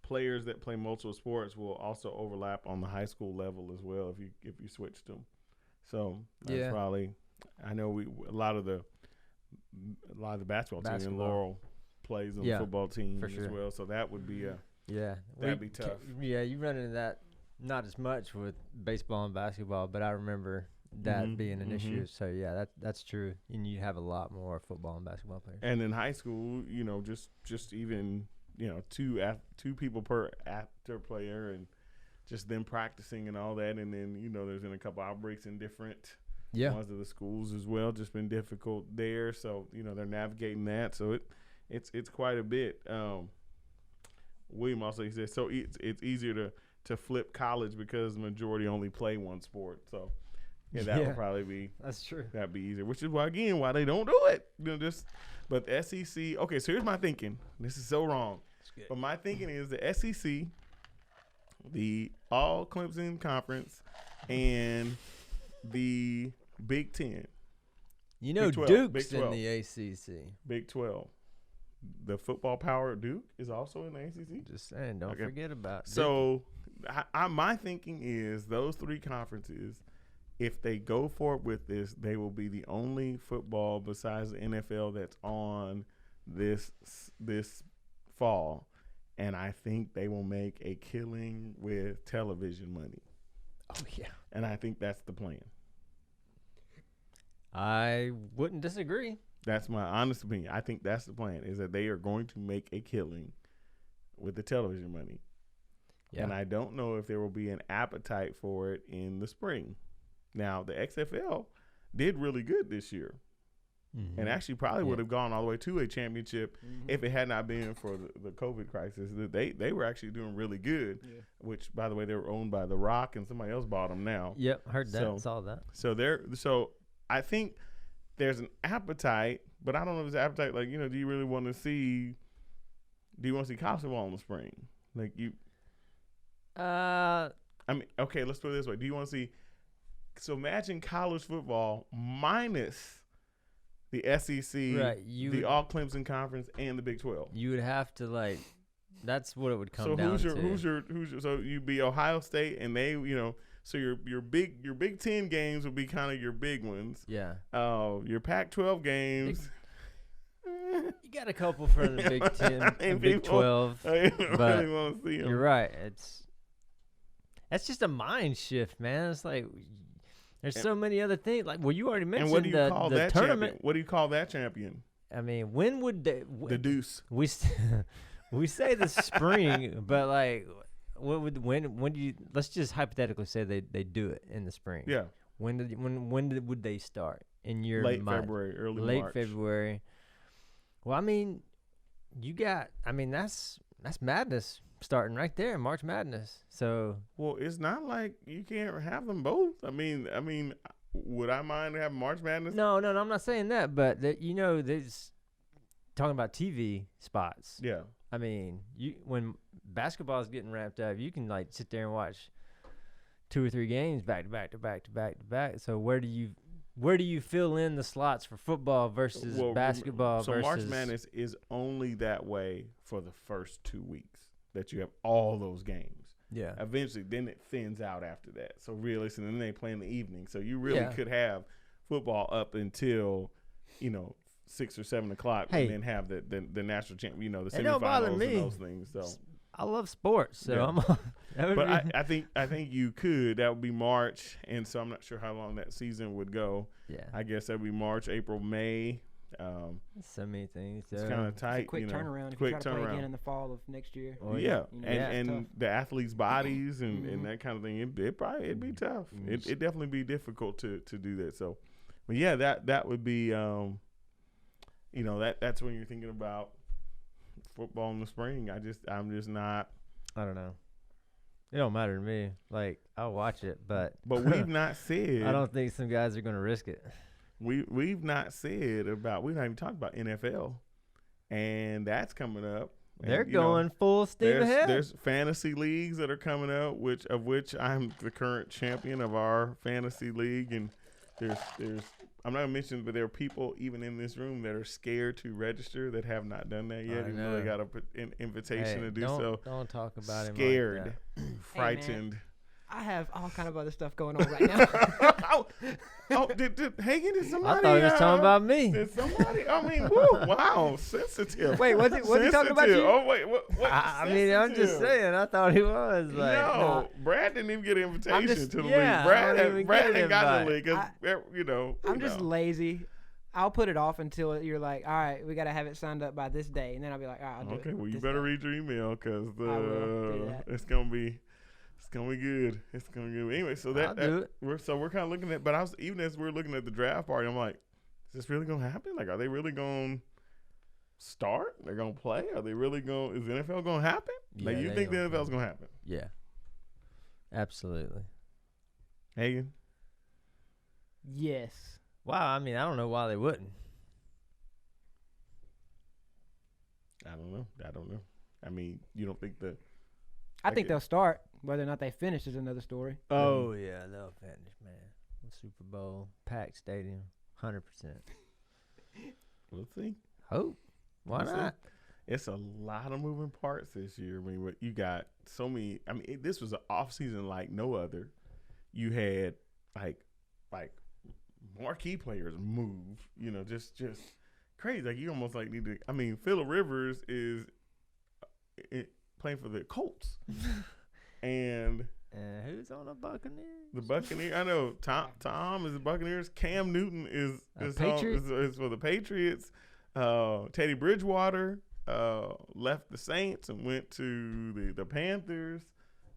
players that play multiple sports will also overlap on the high school level as well if you switch them. So that's probably. I know a lot of the basketball team in Laurel plays on the football team as well. So that would be that'd be tough. You run into that not as much with baseball and basketball, but I remember that being an issue. So that's true. And you have a lot more football and basketball players. And in high school, just even two people per actor player, and just them practicing and all that. And then there's been a couple outbreaks in different ones of the schools as well. Just been difficult there. So they're navigating that. So it's quite a bit. William also, he says, so it's easier to flip college because the majority only play one sport. So that would probably be, that's true. That'd be easier, which is why they don't do it. But the SEC. Okay, so here's my thinking. This is so wrong, but my thinking is the SEC, the All Clemson Conference, and the Big Ten. Duke's in the ACC. Big 12. The football power of Duke is also in the ACC. Just saying, don't forget about Duke. So my thinking is those three conferences, if they go forward with this, they will be the only football besides the NFL that's on this fall. And I think they will make a killing with television money. Oh, yeah. And I think that's the plan. I wouldn't disagree. That's my honest opinion. I think that's the plan, is that they are going to make a killing with the television money. Yeah. And I don't know if there will be an appetite for it in the spring. Now, the XFL did really good this year. Mm-hmm. And actually probably would have gone all the way to a championship if it had not been for the COVID crisis. They were actually doing really good, which, by the way, they were owned by The Rock, and somebody else bought them now. Yep, heard that, saw that. So I think there's an appetite, but I don't know if it's an appetite. Like, do you really want to see? Do you want to see college football in the spring? Like you. I mean, okay, let's put it this way. Do you want to see? So imagine college football minus the SEC, right? The All Clemson Conference, and the Big 12. You would have to that's what it would come down to. Who's your? So you'd be Ohio State, and they, So your Big 10 games would be kind of your big ones. Yeah. Your Pac-12 games. You got a couple for the Big 10 and Big 12. But really want to see them. You're right. That's just a mind shift, man. It's like there's so many other things. Like, well, you already mentioned what do you call the that tournament. Champion? What do you call that champion? I mean, when would they? The deuce. We say the spring, but when do you? Let's just hypothetically say they do it in the spring. Yeah. When would they start in your late mind? February, early late March. February. Well, I mean, that's madness starting right there, March Madness. So. Well, it's not like you can't have them both. I mean, would I mind having March Madness? No, I'm not saying that, but there's talking about TV spots. Yeah. I mean, when basketball is getting wrapped up, you can sit there and watch 2 or 3 games back to back to back to back to back. So where do you fill in the slots for football versus basketball? So March Madness is only that way for the first 2 weeks that you have all those games. Yeah. Eventually, then it thins out after that. So realistically, then they play in the evening. So you really could have football up until 6 or 7 o'clock, and then have the national champ, the semifinals and those things. So I love sports, so I think you could. That would be March, and so I'm not sure how long that season would go. Yeah, I guess that would be March, April, May. So many things. It's kind of tight. It's a quick turnaround. If you try to play again in the fall of next year. And the athletes' bodies and that kind of thing. It'd be tough. It'd definitely be difficult to do that. So, but that would be. That's when you're thinking about football in the spring. I'm just not. I don't know. It don't matter to me. Like, I'll watch it, but we've not said. I don't think some guys are going to risk it. We've not said about. We've not even talked about NFL, and that's coming up. They're going full steam ahead. There's fantasy leagues that are coming up, of which I'm the current champion of our fantasy league, and there's I'm not gonna mention, but there are people even in this room that are scared to register that have not done that yet. Even though they got an invitation to do so. Don't talk about it. Scared, frightened. Hey, I have all kind of other stuff going on right now. Did somebody? I thought he was talking about me. Did somebody? I mean, woo, wow, sensitive. Wait, was he talking about you? Oh wait, what? I mean, I'm just saying. I thought he was like. No, Brad didn't even get an invitation to the league. Brad ain't got the league. I'm just lazy. I'll put it off until you're like, all right, we got to have it signed up by this day, and then I'll be like, all right, I'll do it. Okay, well, you better read your email because it's gonna be good. It's gonna be good. Anyway, so we're kind of looking at. But even as we're looking at the draft party, I'm like, is this really gonna happen? Like, are they really gonna start? They're gonna play? Are they really going? Is the NFL gonna happen? Yeah, like, you think the NFL's gonna happen? Yeah, absolutely. Hagen? Yes. Wow. I mean, I don't know why they wouldn't. I don't know. I mean, you don't think that? I think they'll start. Whether or not they finish is another story. Oh, yeah, they'll finish, man. Super Bowl, packed stadium, 100%. We'll see. Hope. Why not? It's a lot of moving parts this year. I mean, you got so many. I mean, this was an off season like no other. You had like marquee players move. Just crazy. Like, you almost like need to. I mean, Phillip Rivers is playing for the Colts. And who's on the Buccaneers? The Buccaneers. I know Tom is the Buccaneers. Cam Newton is for the Patriots. Teddy Bridgewater left the Saints and went to the Panthers.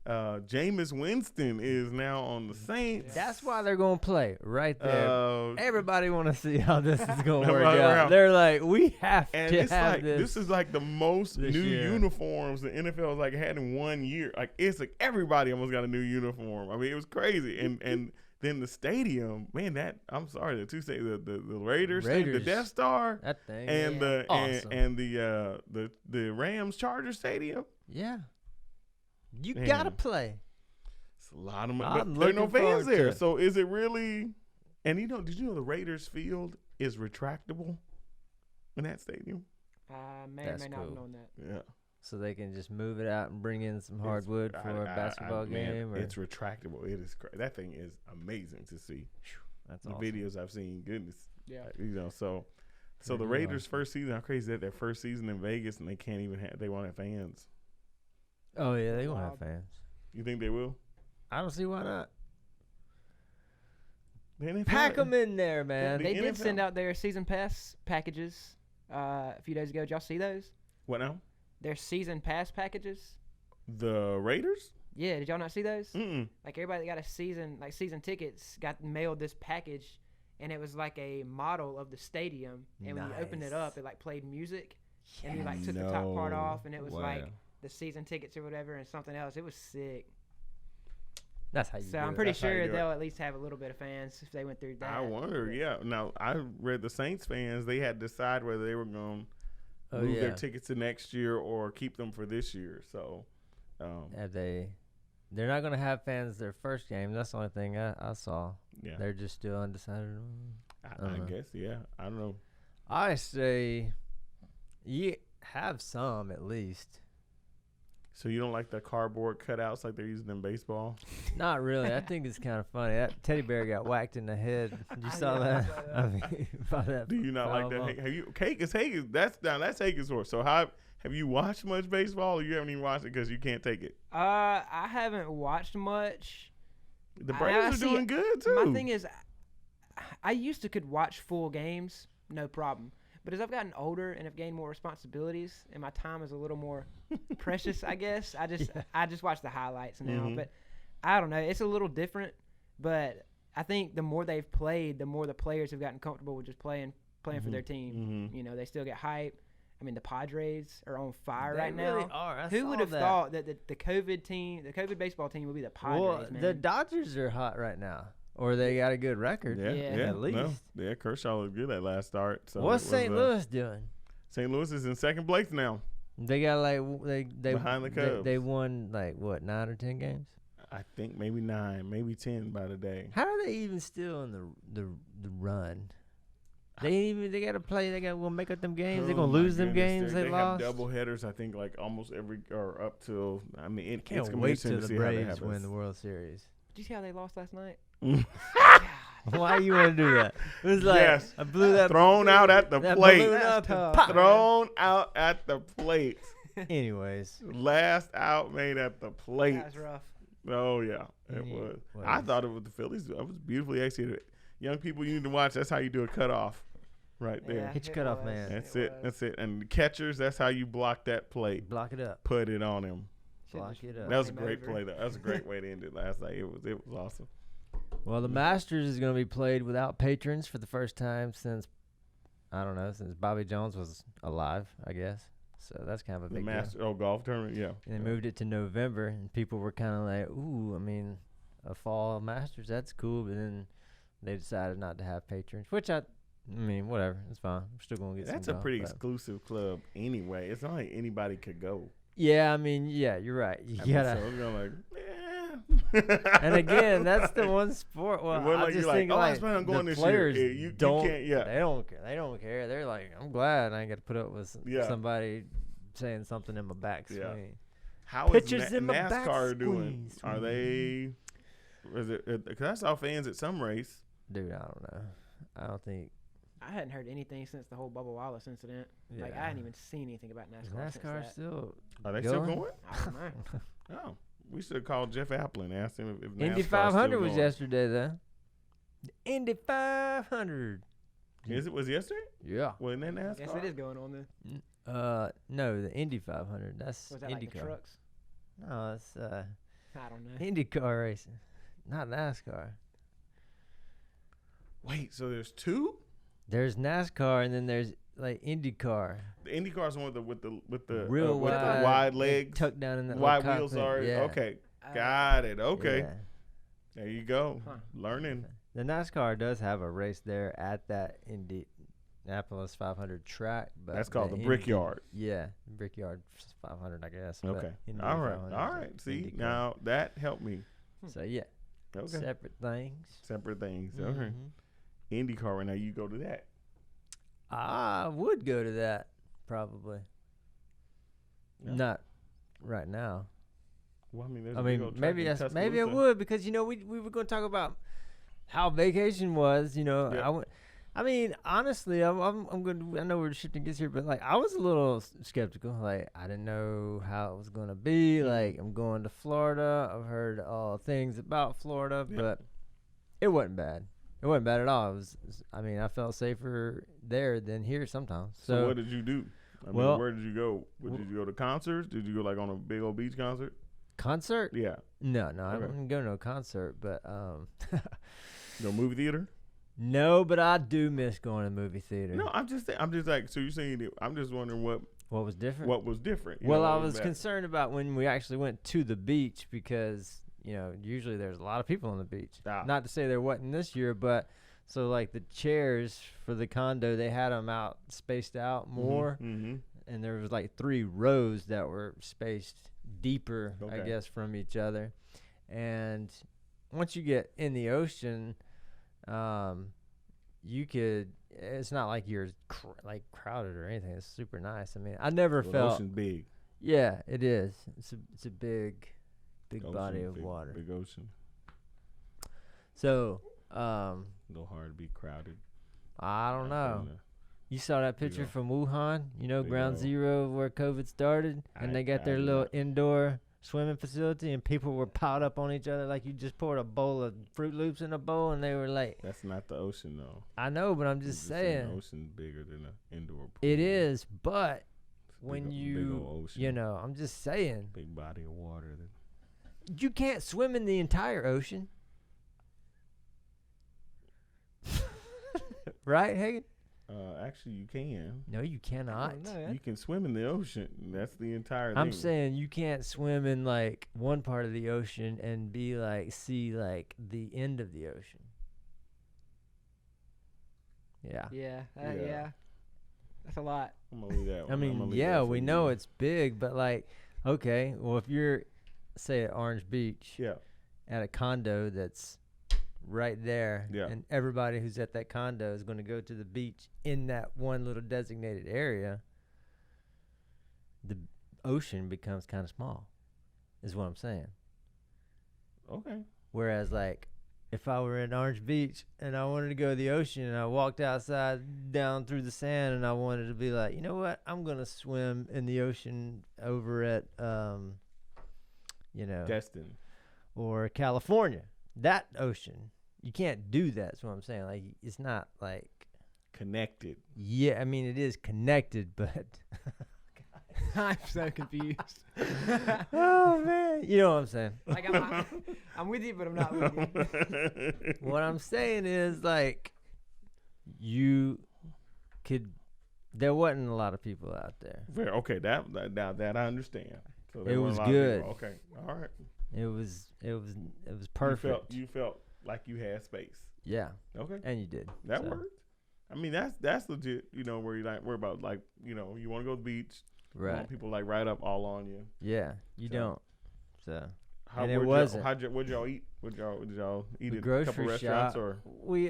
Jameis Winston is now on the Saints. That's why they're going to play right there. Everybody want to see how this is going to work out. They're like, we have to have this. This is like the most new uniforms the NFL has like had in 1 year. Like, it's like everybody almost got a new uniform. I mean, it was crazy. And then the stadium, man, I'm sorry, the Raiders, the Death Star, that thing, and awesome. and the Rams Charger Stadium. Yeah. You gotta play. It's a lot of money, but there are no fans there. So is it really? And did you know the Raiders field is retractable in that stadium? May or may not have known that. Yeah. So they can just move it out and bring in some hardwood for a basketball game. It's retractable. It is crazy. That thing is amazing to see. That's the awesome. Videos I've seen. Goodness. Yeah. So the Raiders' first season. How crazy that their first season in Vegas and they can't even they won't have fans. Oh, yeah, they won't have fans. You think they will? I don't see why not. Pack them in there, man. They did send out their season pass packages a few days ago. Did y'all see those? What now? Their season pass packages. The Raiders? Yeah, did y'all not see those? Mm-mm. Like, everybody that got season tickets got mailed this package, and it was like a model of the stadium. And when you opened it up, it like played music, and you like took the top part off, and it was like the season tickets or whatever and something else. It was sick. That's how you do it. So I'm pretty sure they'll at least have a little bit of fans if they went through that. I wonder, yeah. Now, I read the Saints fans, they had to decide whether they were going to move their tickets to next year or keep them for this year. So they're not going to have fans their first game. That's the only thing I saw. Yeah. They're just still undecided. I guess, yeah. I don't know. I say you have some at least. So you don't like the cardboard cutouts like they're using in baseball? Not really. I think it's kind of funny. That teddy bear got whacked in the head. You saw that? I mean, by that. Do you not like that? Have you? Hagen. That's Hagen's horse. So have you watched much baseball, or you haven't even watched it because you can't take it? I haven't watched much. The Braves are doing good too. My thing is, I used to could watch full games, no problem. But as I've gotten older and have gained more responsibilities, and my time is a little more precious, I guess, I just watch the highlights now. Mm-hmm. But I don't know, it's a little different. But I think the more they've played, the more the players have gotten comfortable with just playing for their team. Mm-hmm. You know, they still get hype. I mean, the Padres are on fire They right really now. are. Who would have thought that the COVID baseball team would be the Padres, well, man? the Dodgers are hot right now, or they got a good record. Yeah. At least. No. Yeah, Kershaw looked good that last start. So What's St. Louis doing? St. Louis is in second place now. They got like they behind the Cubs. They won like what 9 or 10 games. I think maybe 9, maybe 10 by the day. How are they even still in the run? They got to play. They got to make up them games. They're gonna lose them games they lost. They have double headers. I think like almost every or up till. I mean, Can't it's gonna wait be till the to see how that Braves win happens. the World Series. Did you see how they lost last night? Why you want to do that? It was like Yes. I blew that Thrown out at the that plate. balloon up and tough, pop. Thrown out at the plate. Anyways, Last out made at the plate. That was rough. Oh yeah, it Yeah, was. well, I thought it was the Phillies. It was beautifully executed. Young people, you need to watch. That's how you do a cutoff, right there. Yeah, Hit your it cutoff, was. man. That's It it. was. That's it. And the catchers, that's how you block that plate. block it up. Put it on him. Block it up. That was a Game great over. play. That was a great way to end it last night. It was awesome. Well, the Masters is going to be played without patrons for the first time since since Bobby Jones was alive, I guess. So that's kind of a The big deal. golf tournament, yeah. And they moved it to November, and people were kind of like, "Ooh, I mean, a fall Masters, that's cool." But then they decided not to have patrons, which I mean, whatever, it's fine. I'm still gonna get. That's some a pretty golf, but- exclusive club anyway. It's not like anybody could go. Yeah, I mean, yeah, you're right. You I mean, gotta. so it's gonna like, And again, that's the one sport. Well, It wasn't I like just you're like, think "Oh, I like plan on going the this year." players Yeah, you don't. can't- yeah. They don't care. They don't care. They're like, I'm glad I ain't got to put up with Yeah. somebody saying something in my backswing. Yeah. How is Pictures in my NASCAR backswing, doing? Are swing. they? Is it? Because I saw fans at some race. Dude, I don't know. I don't think I hadn't heard anything since the whole Bubba Wallace incident. Like Yeah. I hadn't even seen anything about is NASCAR. since NASCAR that. still. Are they Going? still going? I don't know. Oh, we should have called Jeff Applin and asked him if Indy NASCAR's 500 still was going. yesterday though. The Indy 500. Was it yesterday? Yeah. Wasn't that NASCAR? Guess it is going on then. No, the Indy 500. That's Was that like the IndyCar. trucks? No, it's I don't know. IndyCar racing, not NASCAR. Wait, so there's two? There's NASCAR and then there's like IndyCar. The IndyCar's the one with the Real with wide, the wide and legs, tucked down in that wide little wheels. cockpit. Sorry. Yeah. Okay, got it. Okay, Yeah. there you go. Huh. Learning. The NASCAR does have a race there at that Indianapolis 500 track, but That's called the Indy- Brickyard. Yeah, Brickyard 500, I guess. but Okay. Indy All right. 500 All is right. See, IndyCar. now that helped me. So yeah, Okay. separate things. Separate things. Okay. Mhm. IndyCar right now. You go to that. I would go to that probably. Yeah. Not right now. Well, I mean, there's I a big mean, old track maybe in maybe I Tuscaloosa. would because we were going to talk about how vacation was. Yeah. I mean, honestly, I'm going. I know we're shifting gears here, but like I was a little skeptical. Like I didn't know how it was going to be. Like I'm going to Florida. I've heard all things about Florida, Yeah. but it wasn't bad. It wasn't bad at all. I mean, I felt safer there than here sometimes. So what did you do? I well, mean, where did you go? Did you go to concerts? Did you go like on a big old beach concert? concert? Yeah. No, I Okay. didn't go to a concert, but No movie theater? no, but I do miss going to the movie theater. No, I'm just like, so you're saying that, I'm just wondering what What was different? was different. Well, I what was bad? concerned about when we actually went to the beach because, usually there's a lot of people on the beach. Ah. Not to say there wasn't this year, but so like the chairs for the condo, they had them out spaced out more. Mm-hmm. And there was like 3 rows that were spaced deeper, I Okay. guess, from each other. And once you get in the ocean, it's not like you're crowded or anything. It's super nice. I mean, I never The felt. ocean's big. Yeah, it is. It's a big Ocean, body of big, water. Big ocean. So, A little hard to be crowded. I don't know. You saw that Big picture ol'- from Wuhan, big Ground ol'- Zero where COVID started, and they got their did little not. indoor swimming facility, and people were piled up on each other like you just poured a bowl of Fruit Loops in a bowl, and they were like, That's not the ocean, though. I know, but I'm I'm just saying saying. The ocean's bigger than an indoor pool. It is, but It's a when big ol' ocean. I'm just saying, Big body of water. That, you can't swim in the entire ocean. Right, Hagen? Actually, you can. No, you cannot. You can swim in the ocean. That's the entire thing. I'm saying you can't swim in like one part of the ocean and be like see like the end of the ocean. Yeah. Yeah. That's a lot. I'm gonna leave that one. I mean, yeah, we know it's big, but like, okay, well, if you're, say, at Orange Beach, at a condo that's right there, and everybody who's at that condo is going to go to the beach in that one little designated area, the ocean becomes kind of small, is what I'm saying. Okay. Whereas, like, if I were in Orange Beach and I wanted to go to the ocean and I walked outside down through the sand and I wanted to be like, you know what, I'm going to swim in the ocean over at, Destin or California, that ocean. You can't do that, is what I'm saying. Like, it's not like connected. Yeah, I mean, it is connected, but I'm so confused. Oh man, you know what I'm saying? Like I'm with you, but I'm not with you. What I'm saying is, like, there wasn't a lot of people out there. Okay, that I understand. So it was good. Okay, all right. It was perfect. You felt like you had space. Yeah. Okay. And you did. That worked. I mean, that's legit. You know, where you like worry about, like, you know, you want to go to the beach. Right. You want people like right up all on you. Yeah, you don't. So. And it wasn't. What'd y'all eat? Did y'all eat at a couple restaurants or? We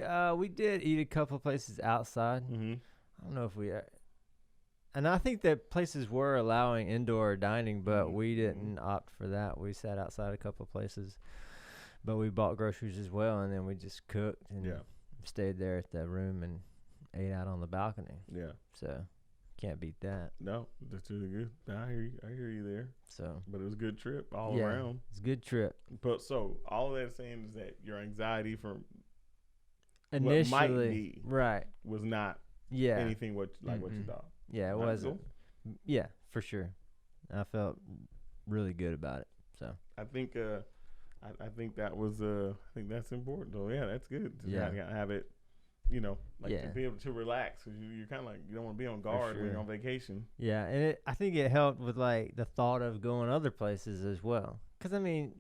did eat a couple places outside. Mm-hmm. I don't know if we. And I think that places were allowing indoor dining, but we didn't opt for that. We sat outside a couple of places, but we bought groceries as well, and then we just cooked and stayed there at the room and ate out on the balcony. Yeah. So can't beat that. No, that's really good. I hear you there. So, but it was a good trip all around. It's a good trip. But so all of that saying is that your anxiety from initially what might be was not anything what you thought. Yeah, it wasn't. Cool. Yeah, for sure. I felt really good about it. So I think I think that was I think that's important. So yeah, that's good to have it. You know, like to be able to relax, because you're kind of like, you don't want to be on guard when you're on vacation. Yeah, and I think it helped with like the thought of going other places as well. Because I mean,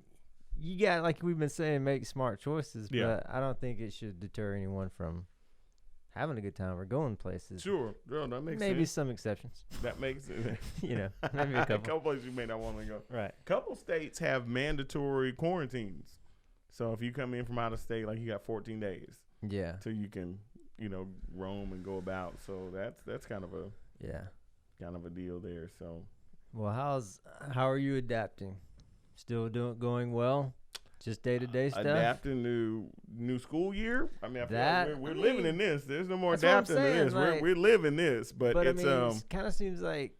you got, like we've been saying, make smart choices, but I don't think it should deter anyone from having a good time or going places. Sure, that makes sense. Maybe some exceptions. That makes sense. You know, maybe a couple. A couple places you may not want to go. Right. A couple states have mandatory quarantines, so if you come in from out of state, like, you got 14 days. Yeah. So you can, you know, roam and go about. So that's kind of a deal there. So. Well, how are you adapting? Still going well? Just day-to-day stuff? Adapting to new school year? I mean, we're living in this. There's no more adapting to this. Like, we're living this. But it's it kind of seems like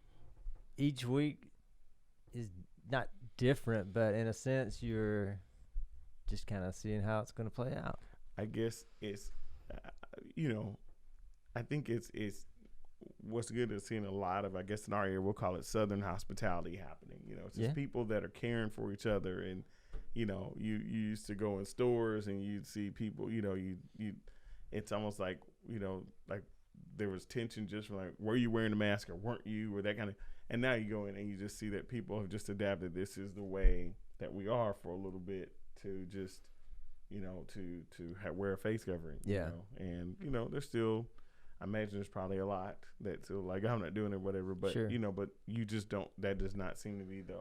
each week is not different, but in a sense you're just kind of seeing how it's going to play out. I guess it's, I think it's what's good is seeing a lot of, I guess in our area, we'll call it Southern hospitality happening. You know, it's just people that are caring for each other. And, you know, you used to go in stores and you'd see people, you know, it's almost like, you know, like there was tension just from like, were you wearing a mask or weren't you, or that kind of, and now you go in and you just see that people have just adapted. This is the way that we are for a little bit, to just, you know, to wear a face covering. Yeah. You know? And, you know, there's still, I imagine there's probably a lot that still, like, I'm not doing it, whatever, but, you know, but you just don't, that does not seem to be the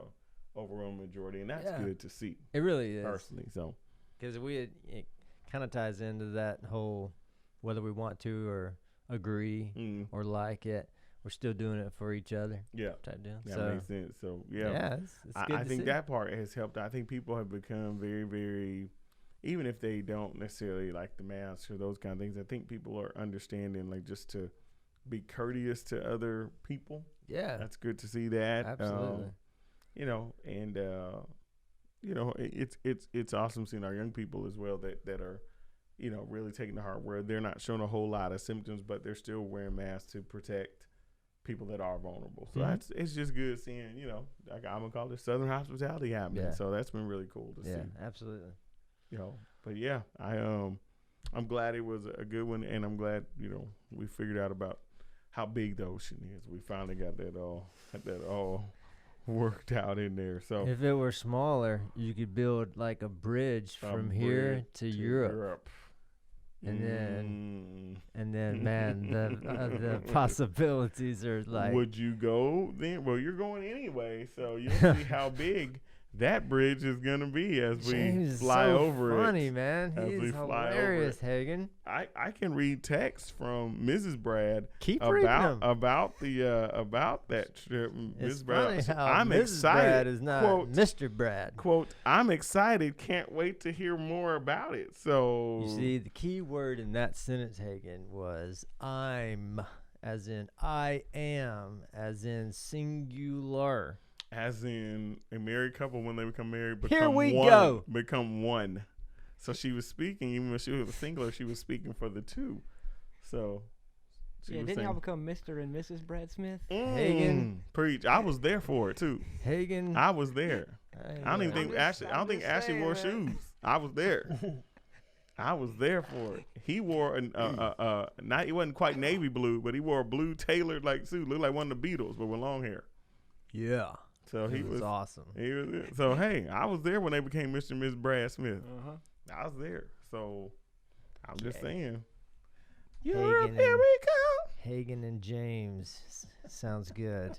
overwhelming majority. And that's good to see. It really is. Personally, so. Because it kind of ties into that whole, whether we want to or agree or like it, we're still doing it for each other. Yeah. Type deal. That makes sense. So, it's good I to think see. that part has helped. I think people have become very, very, even if they don't necessarily like the masks or those kind of things, I think people are understanding, like, just to be courteous to other people. Yeah. That's good to see that. Absolutely. You know, and, you know, it's awesome seeing our young people as well that are, you know, really taking to heart, where they're not showing a whole lot of symptoms, but they're still wearing masks to protect people that are vulnerable. So it's just good seeing, you know, like, I'm going to call it Southern hospitality happening. Yeah. So that's been really cool to see. Yeah, absolutely. You know, but yeah, I'm glad it was a good one, and I'm glad we figured out about how big the ocean is. We finally got that all worked out in there. So if it were smaller, you could build like a bridge from here to Europe. And then, man, the possibilities are like. Would you go then? Well, you're going anyway, so you'll see how big that bridge is gonna be as we fly over it. Funny, man. He's hilarious, Hagen. I can read text from Mrs. Brad about that trip. It's Mrs. Brad, funny how I'm Mrs. excited. Brad is not quote, Mr. Brad. Quote, I'm excited. Can't wait to hear more about it. So you see, the key word in that sentence, Hagen, was I'm, as in I am, as in singular. As in a married couple, when they become married, become one. So she was speaking, even when she was singular, she was speaking for the two. So didn't y'all become Mr. and Mrs. Brad Smith? Hagen, preach. I was there for it too. Hagen, I was there. I don't even think Ashley wore shoes. I was there. I was there for it. He wore he wasn't quite navy blue, but he wore a blue tailored like suit, looked like one of the Beatles, but with long hair. Yeah. So he was awesome. He was there. So hey, I was there when they became Mr. and Miss Brad Smith. I was there. So I'm just saying. Europe, here we go. Hagen and James sounds good.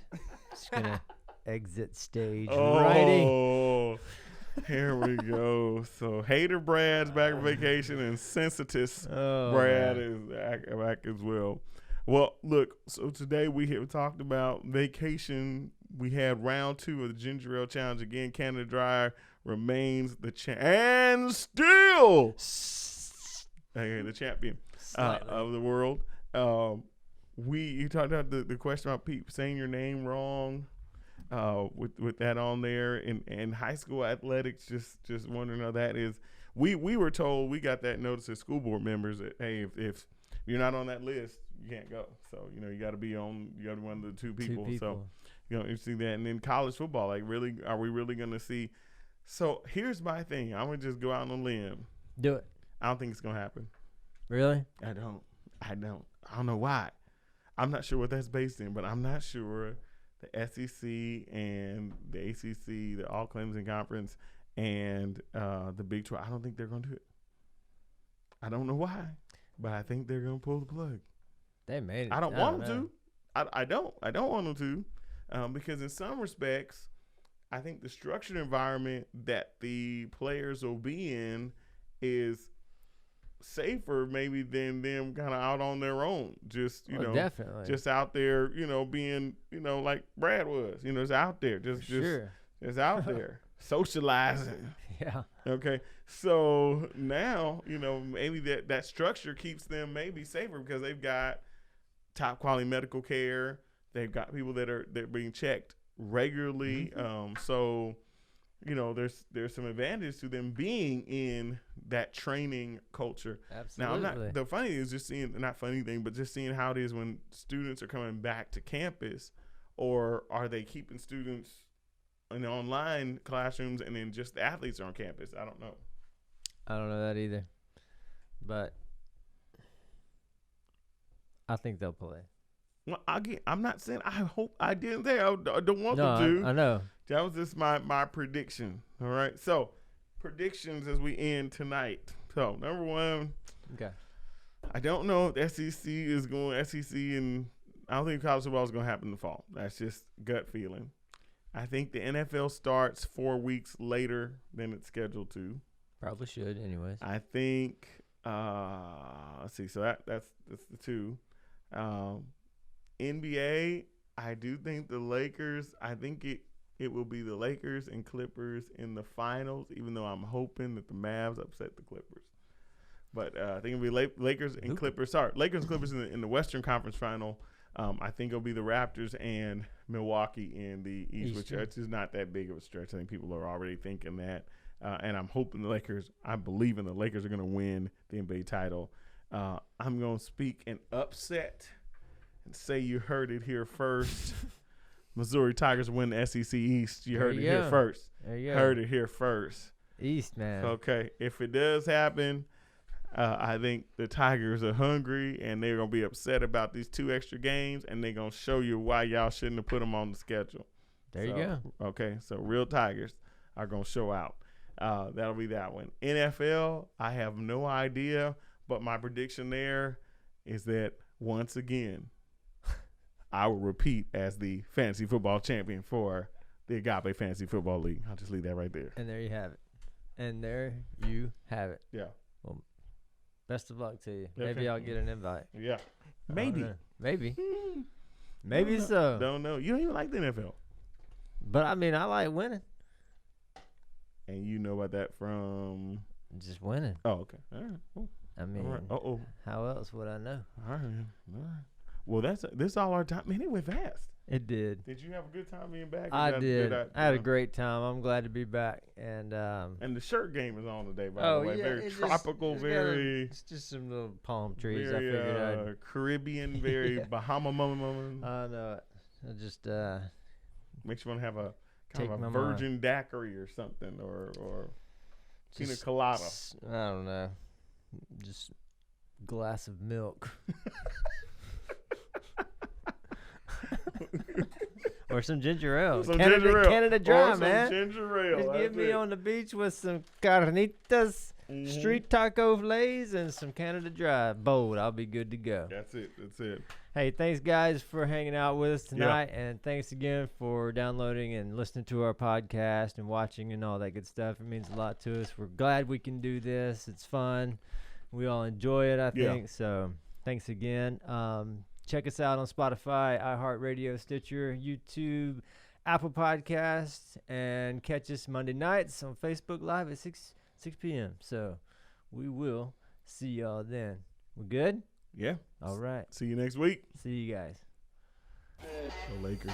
Just gonna exit stage righty. Here we go. So hater Brad's back on vacation, and sensitive Brad is back as well. Well, look, so today we have talked about vacation. We had round 2 of the Ginger Ale Challenge. Again, Canada Dry remains the and still the champion of the world. You talked about the question about people saying your name wrong with that on there. And high school athletics, just wondering how that is. We were told, we got that notice as school board members that, hey, if you're not on that list, you can't go. So, you got to be one of the two people. So, you see that. And then college football, like, really, are we really going to see? So here's my thing. I'm going to just go out on a limb. Do it. I don't think it's going to happen. Really? I don't know why. I'm not sure what that's based in, but I'm not sure the SEC and the ACC, the All Clemson Conference, and the Big 12, I don't think they're going to do it. I don't know why, but I think they're going to pull the plug. They made it. I don't want them to. I don't want them to. Because in some respects, I think the structured environment that the players will be in is safer maybe than them kind of out on their own. Just, definitely. Just out there, being, like Brad was, just out there, just out there socializing. Yeah. Okay. So now, maybe that structure keeps them maybe safer because they've got top quality medical care. They've got people they're being checked regularly. So, there's some advantage to them being in that training culture. Absolutely. Now, the funny is just seeing, not funny thing, but just seeing how it is when students are coming back to campus, or are they keeping students in the online classrooms and then just the athletes are on campus? I don't know. I don't know that either, but I think they'll play. Well, I'm not saying I hope. I didn't say I don't want them to. I know. That was just my prediction. All right. So predictions as we end tonight. So number one. Okay. I don't know if SEC and I don't think college football is going to happen in the fall. That's just gut feeling. I think the NFL starts 4 weeks later than it's scheduled to. Probably should, anyways. I think. Let's see. So that's the two. NBA, I do think the Lakers. I think it will be the Lakers and Clippers in the finals, even though I'm hoping that the Mavs upset the Clippers. But I think it'll be Lakers and Clippers. Sorry, Lakers and Clippers in the Western Conference final. I think it'll be the Raptors and Milwaukee in the East, which is not that big of a stretch. I think people are already thinking that. And I'm hoping the Lakers, I believe in the Lakers are going to win the NBA title. I'm going to speak an upset and say you heard it here first. Missouri Tigers win the SEC East. You heard it here first. There you go. Heard it here first. East, man. Okay. If it does happen, I think the Tigers are hungry, and they're going to be upset about these 2 extra games, and they're going to show you why y'all shouldn't have put them on the schedule. There you go. Okay, so real Tigers are going to show out. That'll be that one. NFL, I have no idea, but my prediction there is that once again, I will repeat as the fantasy football champion for the Agape Fantasy Football League. I'll just leave that right there. And there you have it. And there you have it. Yeah. Well, best of luck to you. Okay. Maybe I'll get an invite. Yeah. Maybe. Maybe. Maybe so. Don't know. You don't even like the NFL. But, I mean, I like winning. And you know about that from? Just winning. Oh, okay. All right. Cool. I mean, Uh-oh. How else would I know? All right. Well, this is all our time. Man, it went fast. It did. Did you have a good time being back? I did. I had a great time. I'm glad to be back. And the shirt game is on today, by the way. Yeah, very tropical, it's just some little palm trees. Very, I figured I'd Caribbean, very Yeah. Bahama. I know it. I just makes you want to have a Take kind of my a virgin daiquiri or something, or pina just colada. I don't know. Just glass of milk. Or some ginger ale. Canada Dry, man. Ginger ale. Just get me on the beach with some Carnitas, street taco fillets, and some Canada Dry. Bold. I'll be good to go. That's it. Hey, thanks, guys, for hanging out with us tonight. Yeah. And thanks again for downloading and listening to our podcast and watching and all that good stuff. It means a lot to us. We're glad we can do this. It's fun. We all enjoy it, I think. So thanks again. Check us out on Spotify, iHeartRadio, Stitcher, YouTube, Apple Podcasts, and catch us Monday nights on Facebook Live at 6 p.m. So we will see y'all then. We good? Yeah. All right. See you next week. See you guys. Go Lakers.